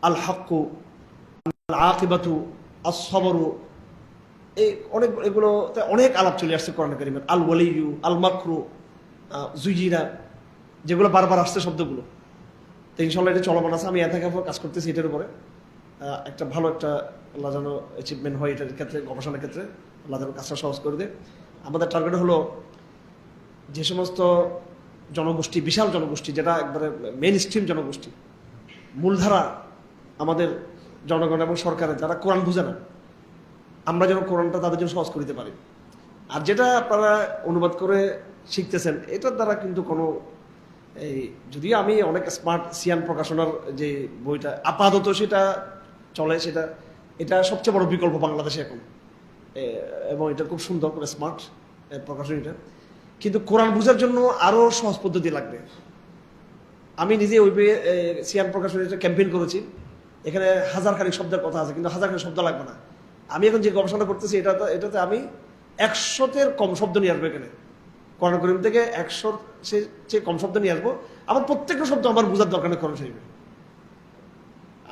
আল হাক্কু, আল আকিবাতু, আস সবরু, এই অনেক এগুলোতে অনেক আলাপ চলে আসছে কোরআন কারীমের। আল ওয়ালিয়ু, আল মাকরু, জুজিরা, যেগুলো বারবার আসছে শব্দগুলো। তো ইনশাল্লাহ এটা চলমান আছে। আমি একাকার কাজ করতেছি এটার উপরে। একটা ভালো একটা আল্লাহ যেন অ্যাচিভমেন্ট হয় এটার ক্ষেত্রে, গবেষণার ক্ষেত্রে আল্লাহ যেন কাজটা সহজ করে দেয়। আমাদের টার্গেট হলো যে সমস্ত জনগোষ্ঠী, বিশাল জনগোষ্ঠী, যেটা একবারে মেইন স্ট্রিম জনগোষ্ঠী, মূলধারা আমাদের জনগণ এবং সরকারের, যারা কোরআন বুঝে না, আমরা যেন কোরআনটা তাদের জন্য সহজ করতে পারি। আর যেটা আপনারা অনুবাদ করে শিখতেছেন, এটার দ্বারা কিন্তু কোনো এই, যদিও আমি অনেক স্মার্ট সিয়ান প্রকাশনার যে বইটা আপাতত সেটা চলে, এটা সবচেয়ে বড় বিকল্প বাংলাদেশে এখন, এবং এটা খুব সুন্দর করে স্মার্ট প্রকাশনীটা। কিন্তু কোরআন বোঝার জন্য আরও সহজ পদ্ধতি লাগবে। আমি নিজে ওই বইয়ে সিয়ান প্রকাশনীটা ক্যাম্পেইন করেছি। এখানে হাজার খানিক শব্দের কথা আছে, কিন্তু হাজার খানিক শব্দ লাগবে না। আমি এখন যে গবেষণা করতেছি এটাতে আমি 100-এর কম শব্দ নিয়ে আসবো। এখানে কোরআন কারীম থেকে 100 চেয়ে কম শব্দ নিয়ে আসবো। আমার প্রত্যেকটা শব্দ আমার বোঝার দরকার নেই কোরআন শরীফে।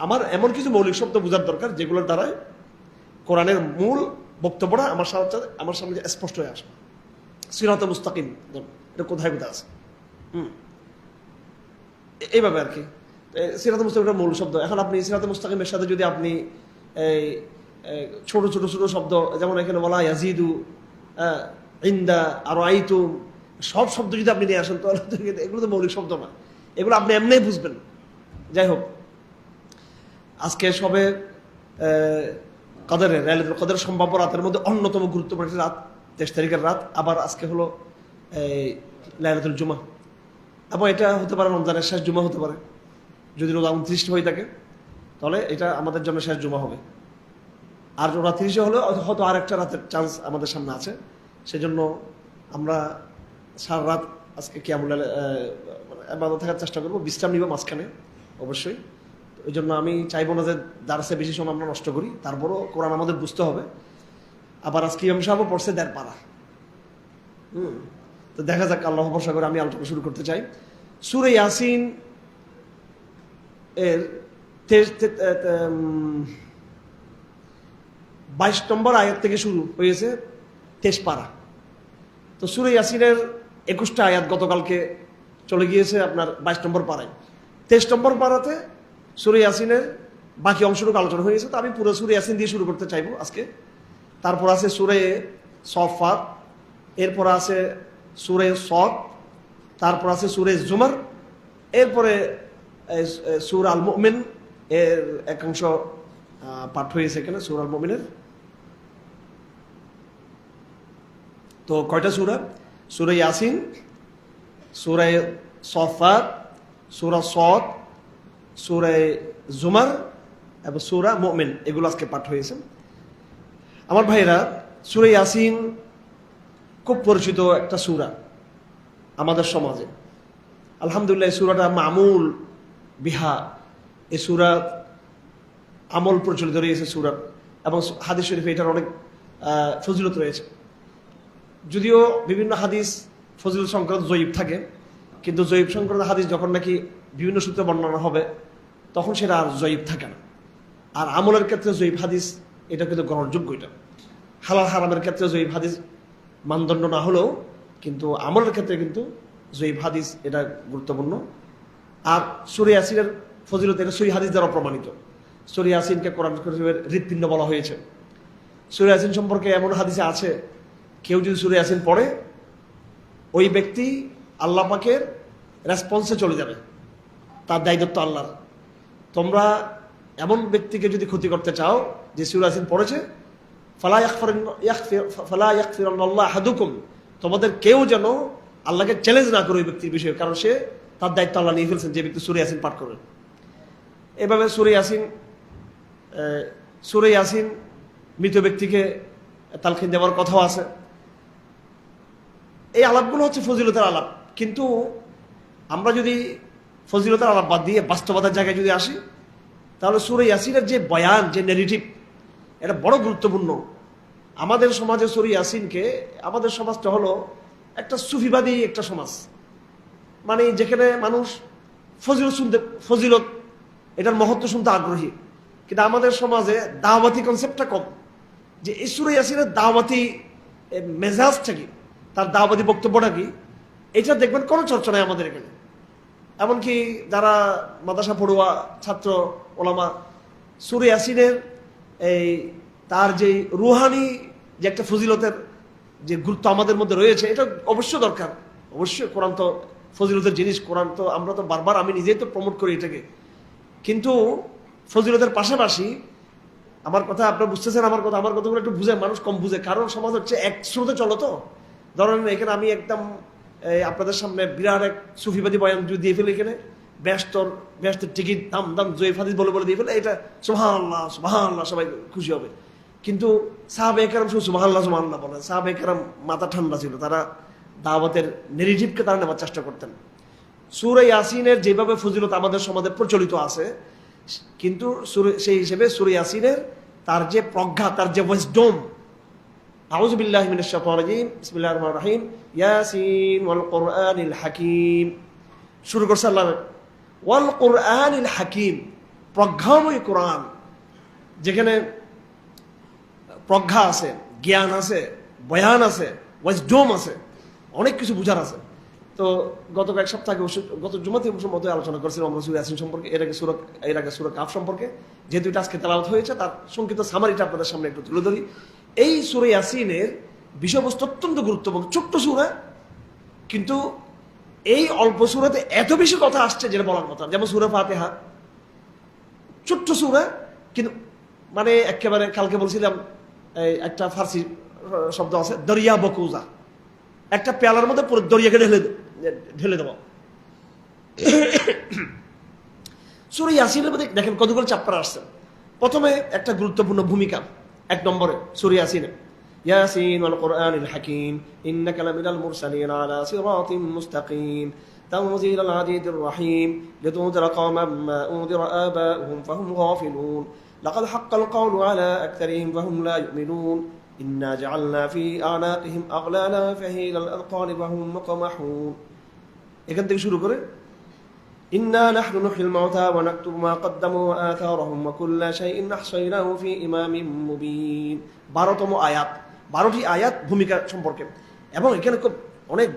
আমার এমন কিছু মৌলিক শব্দ বোঝার দরকার যেগুলোর দ্বারাই কোরআনের মূল বক্তব্যটা আমার সামনে স্পষ্ট হয়ে আসবে। সিরাতে মুস্তাকিম এটা কোথায় কোথায় আছে, এইভাবে আর কি। সিরাতে মুস্তাকিমের মূল শব্দ। এখন আপনি সিরাতে মুস্তাকিমের সাথে যদি আপনি এই ছোট ছোট ছোট শব্দ, যেমন এখানে বলা ইয়াজিদু, ইন্দা, আর আইতু, সব শব্দ যদি আপনি নিয়ে আসেন, তাহলে এগুলো তো মৌলিক শব্দ না, এগুলো আপনি এমনি বুঝবেন। যাই হোক, আজকে সবে লাইলাতুল কদর সম্ভাব্য রাতের মধ্যে অন্যতম গুরুত্বপূর্ণ একটি রাত, 23 তারিখের রাত। আবার আজকে হলো লাইলাতুল জুমা, এবং এটা হতে পারে রমজানের শেষ জুমা হতে পারে। যদি রোজা 29 হয়ে থাকে তাহলে এটা আমাদের জন্য শেষ জুমা হবে। আর ওরা 30 হলে হয়তো আর একটা রাতের চান্স আমাদের সামনে আছে। সেজন্য আমরা সারা রাত আজকে কিয়ামুল লাইল ইবাদত থাকার চেষ্টা করবো, বিশ্রাম নিব মাঝখানে অবশ্যই। ওই জন্য আমি চাইবো না যে দার্সে বেশি সময় আমরা নষ্ট করি, তারপরও কোরআন আমাদের বুঝতে হবে। আবার আজকে ইমাম সাহেবও পড়ছে 1.5 পারা। তো দেখা যাক, আল্লাহ ভরসা করে আমি আলোচনা শুরু করতে চাই। সূরা ইয়াসিন এর 22 নম্বর আয়াত থেকে শুরু হয়েছে 23 পারা। তো সূরা ইয়াসিনের 21টা আয়াত গতকালকে চলে গিয়েছে আপনার 22 নম্বর পারায়। 23 নম্বর পারাতে সূরা ইয়াসিনের বাকি অংশটুকু আলোচনা হয়েছে। তো আমি পুরো সূরা ইয়াসিন দিয়ে শুরু করতে চাইবো আজকে। তারপর আছে সূরা সফাত, এরপর আছে সূরা সদ, তারপর আছে সূরা জুমার, এরপরে সূরা আল মুমিন এর একাংশ পাঠ হয়েছে এখানে সূরা আল মুমিনের। তো কয়টা সূরা? সূরা ইয়াসিন, সূরা সফাত, সূরা সদ, সূরা জুমার এবং সূরা মুমিন, এগুলো আজকে পাঠ হয়েছে। আমার ভাইরা, সূরা ইয়াসিন খুব পরিচিত একটা সূরা আমাদের সমাজে। আলহামদুলিল্লাহ, এই সূরাটা মামুল বিহা, এই সূরা আমল প্রচলিত রয়েছে সূরা, এবং হাদিস শরীফে এটার অনেক ফজিলত রয়েছে। যদিও বিভিন্ন হাদিস ফজিলত সংক্রান্ত জয়ীব থাকে, কিন্তু জয়ীব সংক্রান্ত হাদিস যখন নাকি বিভিন্ন সূত্রে বর্ণনা হবে তখন সেটা আর জয়ীব থাকে না। আর আমলের ক্ষেত্রে জয়ীব হাদিস এটা কিন্তু গ্রহণযোগ্য। এটা হালাল হারামের ক্ষেত্রে জয়ীব হাদিস মানদণ্ড না হলেও কিন্তু আমলের ক্ষেত্রে কিন্তু জয়ীব হাদিস এটা গুরুত্বপূর্ণ। আর সূরা ইয়াসিনের ফজিলত এটা সহিহ হাদিস দ্বারা প্রমাণিত। সূরা ইয়াসিনকে কোরআন শরীফের হৃৎপিণ্ড বলা হয়েছে। সূরা ইয়াসিন সম্পর্কে এমন হাদিসে আছে, কেউ যদি সূরা ইয়াসিন পড়ে, ওই ব্যক্তি আল্লাহ পাকের রেসপন্সে চলে যাবে, তার দায়িত্ব আল্লাহর। তোমরা এমন ব্যক্তিকে যদি ক্ষতি করতে চাও যে সূরা ইয়াসিন পড়েছে, ফালা ইয়াগফিরান্নাল্লাহু আহাদুকুম, তোমাদের কেউ যেন আল্লাহকে চ্যালেঞ্জ না করে ওই ব্যক্তির বিষয়ে, কারণ সে তার দায়িত্ব আল্লাহ নিয়ে ফেলছেন যে ব্যক্তি সূরা ইয়াসিন পাঠ করবে। এভাবে সূরা ইয়াসিন মৃত ব্যক্তিকে তালকিন দেওয়ার কথাও আছে। এই আলাপগুলো হচ্ছে ফজিলতের আলাপ। কিন্তু আমরা যদি ফজিলতের আলাপ বাদ দিয়ে বাস্তবতার জায়গায় যদি আসি, তাহলে সূরা ইয়াসিনের যে বয়ান, যে নেগেটিভ, এটা বড় গুরুত্বপূর্ণ। আমাদের সমাজে সূরা ইয়াসিনকে, আমাদের সমাজটা হলো একটা সুফিবাদী একটা সমাজ, মানে যেখানে মানুষ ফজিলত এটার মহত্ব শুনতে আগ্রহী, কিন্তু আমাদের সমাজে দাওয়াতি কনসেপ্টটা কম। যে এই সূরা ইয়াসিনের দাওয়াতি মেজাজটা কি, তার দাওয়াতি বক্তব্যটা কি, এটা দেখবেন কোনো চর্চা নাই আমাদের এখানে। এমনকি যারা মাদ্রাসা পড়ুয়া ছাত্র ওলামা, সূরা ইয়াসিনের এই তার যে রুহানি যে একটা ফজিলতের যে গুরুত্ব আমাদের মধ্যে রয়েছে, এটা অবশ্য দরকার। অবশ্যই কোরআন তো ফজিলতের জিনিস, কোরআন তো আমরা তো বারবার, আমি নিজেই তো প্রমোট করি এটাকে। কিন্তু ফজিলতের পাশাপাশি আমার কথা আপনারা বুঝতেছেন, আমার কথাগুলো একটু বুঝে, মানুষ কম বুঝে, কারণ সমাজ হচ্ছে এক স্রোতে চলো। তো ধরেন এখানে আমি একদম আপনাদের সামনে বিরাট এক সুফিবাদী বয়ান দিয়ে ফেলি, এখানে ব্যস্তের টিকিট দাম জয়ীফ হাদিস বলে দিয়ে ফেলে, এটা সুবহানাল্লাহ সুবহানাল্লাহ সবাই খুশি হবে। কিন্তু সাহাবায়ে কেরাম শুধু সুবহানাল্লাহ সুবহানাল্লাহ বলেন। সাহাবায়ে কেরাম মাথা ঠান্ডা ছিল, তারা দাওয়াতের নেগেটিভকে তারা নেওয়ার চেষ্টা করতেন। সূরা ইয়াসিনের যেভাবে ফজিলত আমাদের সমাজে প্রচলিত আছে, কিন্তু সেই হিসেবে সূরা ইয়াসিনের তার যে প্রজ্ঞা, তার যে ওয়াইজডম, আউযু বিল্লাহি মিনাশ শাইতানির রাজিম, বিসমিল্লাহির রহমানির রহিম, ইয়াসিন ওয়াল কুরআনিল হাকিম, শুরু করছে আল্লাহ ওয়াল কুরআনিল হাকিম, প্রজ্ঞাময় কোরআন, যেখানে প্রজ্ঞা আছে, জ্ঞান আছে, বয়ান আছে, ওয়াইজডম আছে, অনেক কিছু বুঝার আছে। তো গত কয়েক সপ্তাহ আগে, গত জুমাতে মতো আলোচনা করেছিলাম আমরা সূরা ইয়াসিন সম্পর্কে, এর আগে সূরা কাফ সম্পর্কে, যেহেতু এটা আজকে তেলাওয়াত হয়েছে তার সংক্ষিপ্ত সামারিটা আপনাদের সামনে একটু তুলে ধরি। এই সূরা ইয়াসিনের বিষয়বস্তু অত্যন্ত গুরুত্বপূর্ণ, ছোট্ট সূরা, কিন্তু এই অল্প সূরাতে এত বেশি কথা আসছে যেটা বলার কথা। যেমন সূরা ফাতিহা, ছোট্ট সূরা, কিন্তু মানে একেবারে কালকে বলছিলাম একটা ফার্সি শব্দ আছে দরিয়া বকুজা, একটা পেয়ালার মধ্যে পুরো দরিয়াকে ঢেলে দেওয়া। সূরা ইয়াসিনের মধ্যে দেখেন কতগুলো চ্যাপ্টার আসছে। প্রথমে একটা গুরুত্বপূর্ণ ভূমিকা, 1 নম্বরে সূরা ইয়াসিনে, ইয়াসিন ওয়াল কুরআনিল হাকিম ইন্নাকা লামিনাল মুরসালিন আলা সিরাতিম মুস্তাকিম তানজিলাল আজিজির রহিম লিতুনজিরা কওমান মা উনজিরা আবাউহুম ফাহুম গাফিলুন লাকাদ হাক্কাল কওলু আলা আকতারিহিম ফাহুম লা ইউমিনুন ইন্না জাআলনা ফি আনাকিহিম আগলালা ফাহিলাল আযকানি ফাহুম মুকমাহুন। এখান থেকে শুরু করে ইন্না নাহনু নুহয়িল মাউতা ওয়া নাকতুবু মা কদ্দামু ওয়া আথারহুম ওয়া কুল্লা শাইইন আহসাইনাহু ফি ইমামিম মুবিন। 12তম আয়াত, 12টি আয়াত ভূমিকা সম্পর্কে, এবং এখানে খুব অনেক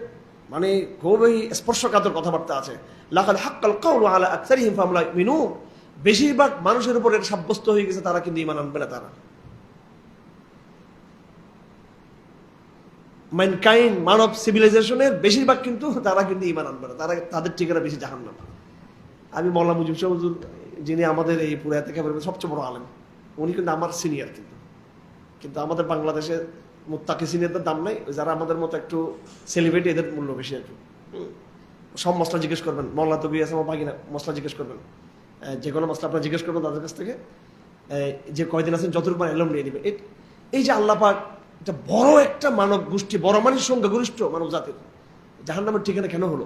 মানে খুবই স্পর্শকাতর কথাবার্তা আছে। লাকাদ হাক্কাল কওলু আলা আকসারিহিম ফাহুম লা ইউমিনুন, বেশিরভাগ মানুষের উপর এটা সাব্যস্ত হয়ে গেছে, তারা কিন্তু ঈমান আনবে না। তারা ম্যানকাইন্ড, মানব সিভিলাইজেশনের বেশিরভাগ কিন্তু তারা কিন্তু ঈমান আনবে না, তাদের ঠিকানা বেশি জাহান্নাম। আমি মওলানা মুজিব শাহ হুজুর, যিনি আমাদের এই পুরো এতেকাফের সবচেয়ে বড় আলেম, উনি কিন্তু আমার সিনিয়র, কিন্তু আমাদের বাংলাদেশে মুত্তাকি সিনিয়রদের দাম নাই, যারা আমাদের মতো একটু সেলিব্রিটি এদের মূল্য বেশি আর কি। সব মশলা জিজ্ঞেস করবেন, মওলানা তবি আছে আমার বাগিনা, মশলা জিজ্ঞেস করবেন, যে কোনো মশলা আপনারা জিজ্ঞেস করবেন তাদের কাছ থেকে, যে কয়দিন আছেন যতটুকু এলম নিয়ে নেবে। এই যে আল্লাহ পাক এটা বড় একটা মানব গোষ্ঠী, বড় মানুষের সংখ্যাগরিষ্ঠ মানব জাতির জাহান্নামের ঠিকানা কেন হলো,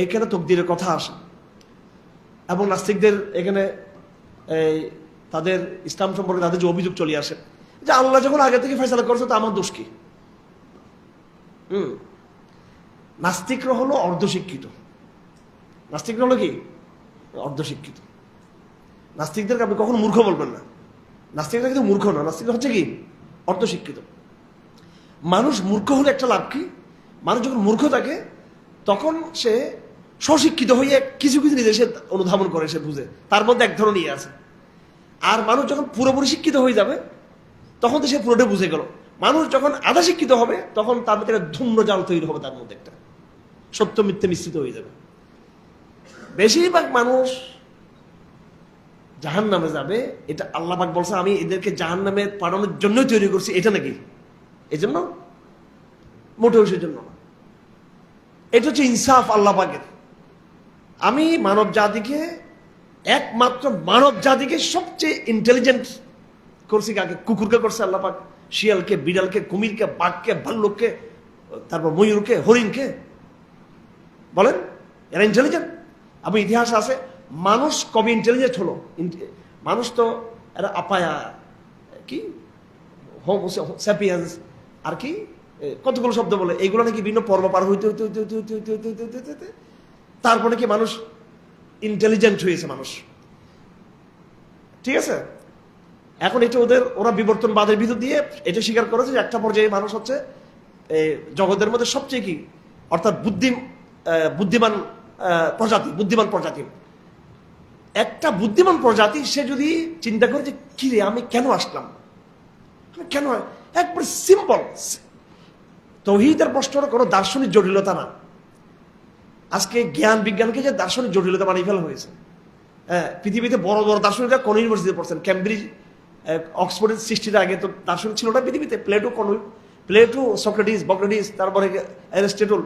এইখানে তকদিরের কথা আসে। এবং নাস্তিকদের এখানে তাদের ইসলাম সম্পর্কে তাদের যে অভিযোগ চলে আসে, যে আল্লাহ যখন আগে থেকে ফয়সালা করছে তা আমার দোষ কি? নাস্তিকরা হলো অর্ধশিক্ষিত। নাস্তিকরা হলো কি? অর্ধশিক্ষিত। নাস্তিকদেরকে আপনি কখনো মূর্খ বলবেন না। নাস্তিকরা কিন্তু মূর্খ না, নাস্তিকরা হচ্ছে কি? অর্ধশিক্ষিত। মানুষ মূর্খ হলে একটা লাভ কি? মানুষ যখন মূর্খ থাকে তখন সে স্বশিক্ষিত হয়ে কিছু কিছু নিজে সে অনুধাবন করে, সে বুঝে, তার মধ্যে এক ধরনের ইয়ে আছে। আর মানুষ যখন পুরোপুরি শিক্ষিত হয়ে যাবে তখন তো সে পুরোটা বুঝে গেল। মানুষ যখন আধা শিক্ষিত হবে তখন তার মধ্যে একটা ধূম্র জাল তৈরি হবে, তার মধ্যে একটা সত্য মিথ্যে মিশ্রিত হয়ে যাবে। বেশিরভাগ মানুষ জাহান্নামে যাবে, এটা আল্লাহ পাক বলছে আমি এদেরকে জাহান্নামে পাঠানোর জন্যই তৈরি করছি, এটা নাকি এই জন্য? মোটেও সেজন্য না। এটা হচ্ছে ইনসাফ আল্লাহ পাকের। আমি মানব জাতিকে, একমাত্র মানব জাতিকে সবচেয়ে ইন্টেলিজেন্ট করছি কাকে? কুকুরকে করছে আল্লাহ পাক, শিয়ালকে, বিড়ালকে, কুমিরকে, বাঘকে, ভাল্লুককে, তারপর ময়ূরকে, হরিণকে। বলেন এরা ইন্টেলিজেন্ট? আমি ইতিহাস আছে মানুষ কবে ইন্টেলিজেন্ট হলো? মানুষ তো এরা আপায়া কি হোমো স্যাপিয়েন্স আর কি কতগুলো শব্দ বলে, এইগুলো নাকি বিভিন্ন পর্ব পার হইতে হইতে হইতে হইতে হইতে হইতে হইতে হইতে হইতে তারপরে কি মানুষ ইন্টেলিজেন্ট হয়েছে। মানুষ ঠিক আছে? এখন এটা ওরা বিবর্তনবাদের ভিতর দিয়ে এটা স্বীকার করেছে যে একটা পর্যায়ে মানুষ হচ্ছে জগতের মধ্যে সবচেয়ে কি, অর্থাৎ বুদ্ধিমান প্রজাতি। একটা বুদ্ধিমান প্রজাতি সে যদি চিন্তা করে যে কি রে, আমি কেন আসলাম, কেন, একবার সিম্পল তৌহিদের প্রশ্নটা কোনো দার্শনিক জটিলতা না। আজকে জ্ঞান বিজ্ঞানকে যে দার্শনিক জটিলতা বানিয়ে ফেলা হয়েছে। হ্যাঁ, পৃথিবীতে বড় বড় দার্শনিকরা কোন ইউনিভার্সিটিতে পড়ছেন? ক্যামব্রিজ, অক্সফোর্ডের সৃষ্টির আগে তো দার্শনিক ছিল না পৃথিবীতে। প্লেটো, সক্রেটিস, তারপরে অ্যারিস্টটল,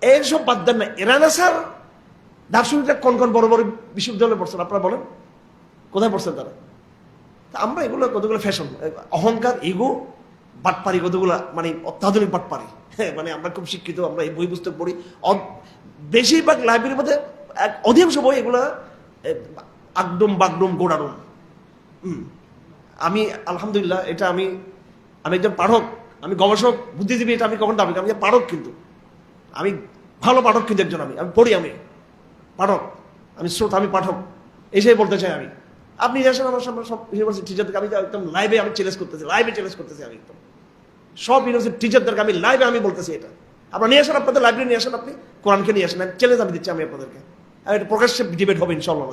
এইসব বাদ দেন না। এরানাসার দার্শনিকরা কোন কোন বড় বড় বিশ্ববিদ্যালয়ে পড়ছেন আপনারা বলেন? কোথায় পড়ছেন তারা? আমরা এগুলো কতগুলো ফ্যাশন, অহংকার, ইগো, বাটপারি, কতগুলো মানে অত্যাধুনিক বাটপারি। হ্যাঁ, মানে আমরা খুব শিক্ষিত, আমরা এই বই পুস্তক পড়ি। বেশিরভাগ লাইব্রেরির মধ্যে অধিকাংশ বই এগুলা আকডুম বাগডুম গোড়াডুম। আমি আলহামদুলিল্লাহ, এটা আমি একজন পাঠক, আমি গবেষক, বুদ্ধিজীবী, এটা আমি কখন দাবি, আমি পাঠক, কিন্তু আমি ভালো পাঠক, কিন্তু একজন আমি পড়ি, আমি পাঠক, আমি শ্রোতা, আমি পাঠক, এসেই বলতে চাই আমি। আপনি আসেন আমার সামনে সব ইউনিভার্সিটি টিচারদেরকে আমি একদম লাইভে আমি চ্যালেঞ্জ করতেছি, আমি একদম সব ইউনিভার্সিটি টিচারদেরকে আমি লাইভে আমি বলতেছি এটা। আপনারা নিয়ে আসেন, আপনাদের লাইব্রেরি নিয়ে আসেন, আপনি কোরআনকে নিয়ে আসেন, চ্যালেঞ্জ আমি দিচ্ছি আমি আপনাদেরকে। আর এটা প্রকাশ্যে ডিবেট হবে ইনশাআল্লাহ,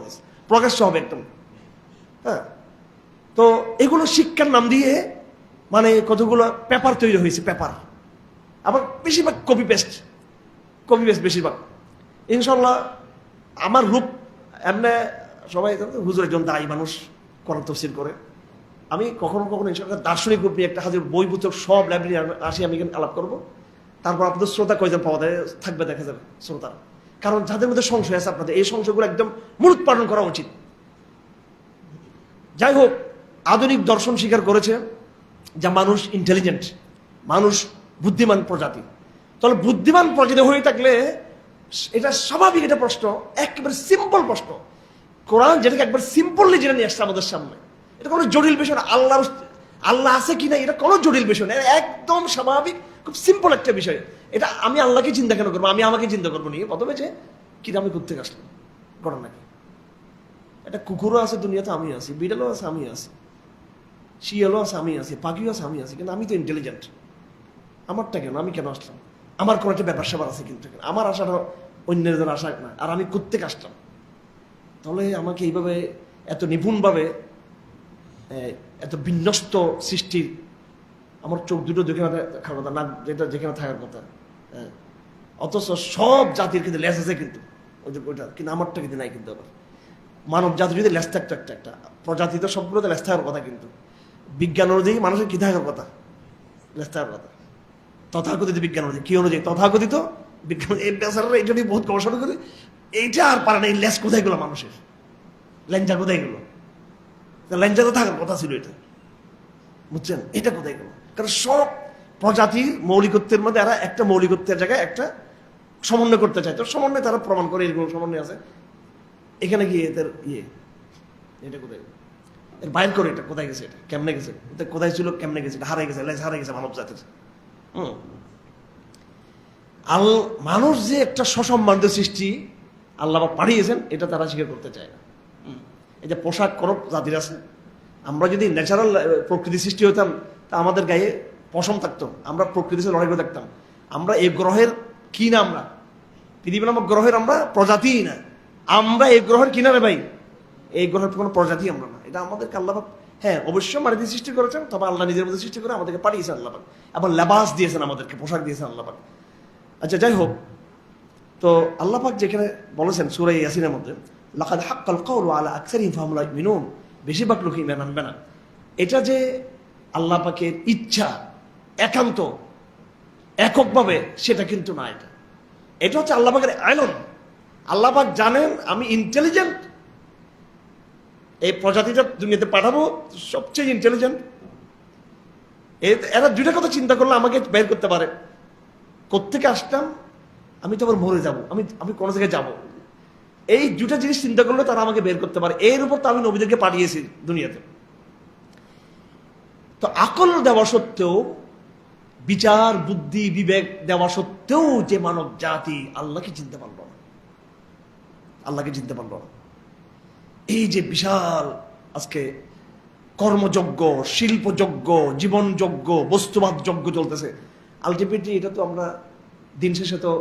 প্রকাশ্য হবে একদম। হ্যাঁ, তো এগুলো শিক্ষার নাম দিয়ে মানে কতগুলো পেপার তৈরি হয়েছে, পেপার, আবার বেশিরভাগ কপি পেস্ট বেশিরভাগ। ইনশাল্লাহ আমার রূপ এমনি সবাই হুজুর একজন দায়ী মানুষ, কোরআন তাফসীর করে। আমি কখনো ইনশাল্লাহ দার্শনিক রূপ নিয়ে একটা হাজার বই পুস্তক সব লাইব্রেরি আসি, আমি এখানে আলাপ করবো। তারপর আপনাদের শ্রোতা কয়জন পাওয়া থাকবে দেখা যাবে শ্রোতা, কারণ যাদের মধ্যে সংশয় আছে আপনাদের এই সংশয়গুলো একদম মূলোৎপাটন করা উচিত। যাই হোক, আধুনিক দর্শন স্বীকার করেছে যে মানুষ ইন্টেলিজেন্ট, মানুষ বুদ্ধিমান প্রজাতি। তাহলে বুদ্ধিমান প্রজাতি হয়ে থাকলে এটা স্বাভাবিক, এটা প্রশ্ন একেবারে সিম্পল প্রশ্ন। কোরআন যেটাকে একবার সিম্পললি জেনে নিয়ে আসছে আমাদের সামনে, এটা কোনো জটিল বিষয় না। আল্লাহ আছে কিনা এটা কোনো জটিল বিষয় না, একদম স্বাভাবিক, খুব সিম্পল একটা বিষয়। এটা আমি আল্লাহকে চিন্তা কেন করবো, আমি আমাকে চিন্তা করবো নিয়ে প্রথমে যে কি আমি করতে আসলাম, করেন নাকি? একটা কুকুরও আছে দুনিয়াতে, আমি আছি, বিড়ালও আছে, আমি আছি, শিয়ালও আছে, আমি আছি, পাখিও আছে, আমি আছি, কিন্তু আমি তো ইন্টেলিজেন্ট। আমারটা কেন, আমি কেন আসলাম? আমার কোনো একটা ব্যাপার স্যাপার আছে, কিন্তু আমার আশাটা অন্যদের আশা না। আর আমি কোত্থেকে আসলাম? তাহলে আমাকে এইভাবে এত নিপুণভাবে এত বিন্যস্ত সৃষ্টির, আমার চোখ দুটো যেখানে থাকার কথা, নাক যেটা যেখানে থাকার কথা, অথচ সব জাতির কিন্তু লেস আছে, কিন্তু ওইটা কিন্তু আমারটা কিন্তু নাই। কিন্তু আবার মানব জাতি যদি লেস থাকতো, একটা প্রজাতি তো সবগুলোতে লেস থাকার কথা, কিন্তু বিজ্ঞান অনুযায়ী মানুষের কি থাকার কথা? লেস থাকার কথা। তথাকথিত বিজ্ঞান অনুযায়ী, কি অনুযায়ী? তথাকথিত বিজ্ঞান। এই বেচারারা এটা নিয়ে বহুত গবেষণা করে, এইটা আর পারে না, এই লেস কোথায় গেলো মানুষের, ল্যাঞ্জা কোথায় গেলো? ল্যাঞ্জা তো থাকার কথা ছিল, এটা বুঝছেন, এটা কোথায় গেল? কারণ সব প্রজাতির মৌলিকত্বের মধ্যে এরা একটা মৌলিকত্বের জায়গায় একটা সমন্বয় করতে চায়, তো সমন্বয় তারা প্রমাণ করে এরকম সমন্বয় আছে। এখানে গিয়ে এদের এটা কোথায় এর বাইর করে, এটা কোথায় গেছে, এটা কেমনে গেছে, এটা কোথায় ছিল, কেমনে গেছে, হারাই গেছে, লেজ হারাই গেছে মানব জাতির। মানুষ যে একটা সসম্মানিত সৃষ্টি আল্লাহ পাঠিয়েছেন, এটা তারা স্বীকার করতে চায় না। এই যে পোশাক করব জাতির আছে, আমরা যদি ন্যাচারাল প্রকৃতি সৃষ্টি হতাম তা আমাদের গায়ে পশম থাকতো, আমরা প্রকৃতির সাথে লড়াই করে থাকতাম। আমরা এই গ্রহের কি না, আমরা পৃথিবী নামক গ্রহের আমরা প্রজাতি না, আমরা এই গ্রহের কিনারে ভাই, এই গ্রহের কোনো প্রজাতি আমরা না। এটা আমাদেরকে আল্লাহ, হ্যাঁ অবশ্যই মারিতে সৃষ্টি করেছেন, তবে আল্লাহ নিজের মধ্যে সৃষ্টি করে আমাদেরকে পাঠিয়েছেন আল্লাহ, আবার লেবাস দিয়েছেন, আমাদেরকে পোশাক দিয়েছেন আল্লাহ। আচ্ছা, যাই হোক, তো আল্লাহ পাক যেখানে বলেছেন সূরা ইয়াসিনের মধ্যে, লাকাদ হাক্কাল কাওলু আলা আকসারিহিম ফাহুম লা ইউমিনুন, বেশিরভাগ লোকই ঈমান আনবে না। এটা যে আল্লাহ পাকের ইচ্ছা, একান্ত এককভাবে, সেটা কিন্তু না। এটা হচ্ছে আল্লাহ পাকের আইন। আল্লাহ পাক জানেন আমি ইন্টেলিজেন্ট, এই প্রজাতিটা দুনিয়াতে পাঠাবো সবচেয়ে ইন্টেলিজেন্ট। এরা দুইটা কথা চিন্তা করলে আমাকে বের করতে পারে, কোত্থেকে আসলাম, আমি তো আবার মরে যাবো, আমি কোনো জায়গায় যাবো, এই দুটা জিনিস চিন্তা করলে তারা আমাকে বের করতে পারে। এর উপর তো আমি নবীদেরকে পাঠিয়েছি দুনিয়াতে। তো আকল দেওয়া সত্ত্বেও, বিচার বুদ্ধি বিবেক দেওয়া সত্ত্বেও যে মানব জাতি আল্লাহকে চিনতে পারল না, এই যে বিশাল আজকে কর্মযজ্ঞ, শিল্পযজ্ঞ, জীবনযজ্ঞ, বস্তুবাদ যজ্ঞ চলতেছে। আলটিমেটলি এটা তো আমরা দিন শেষে তো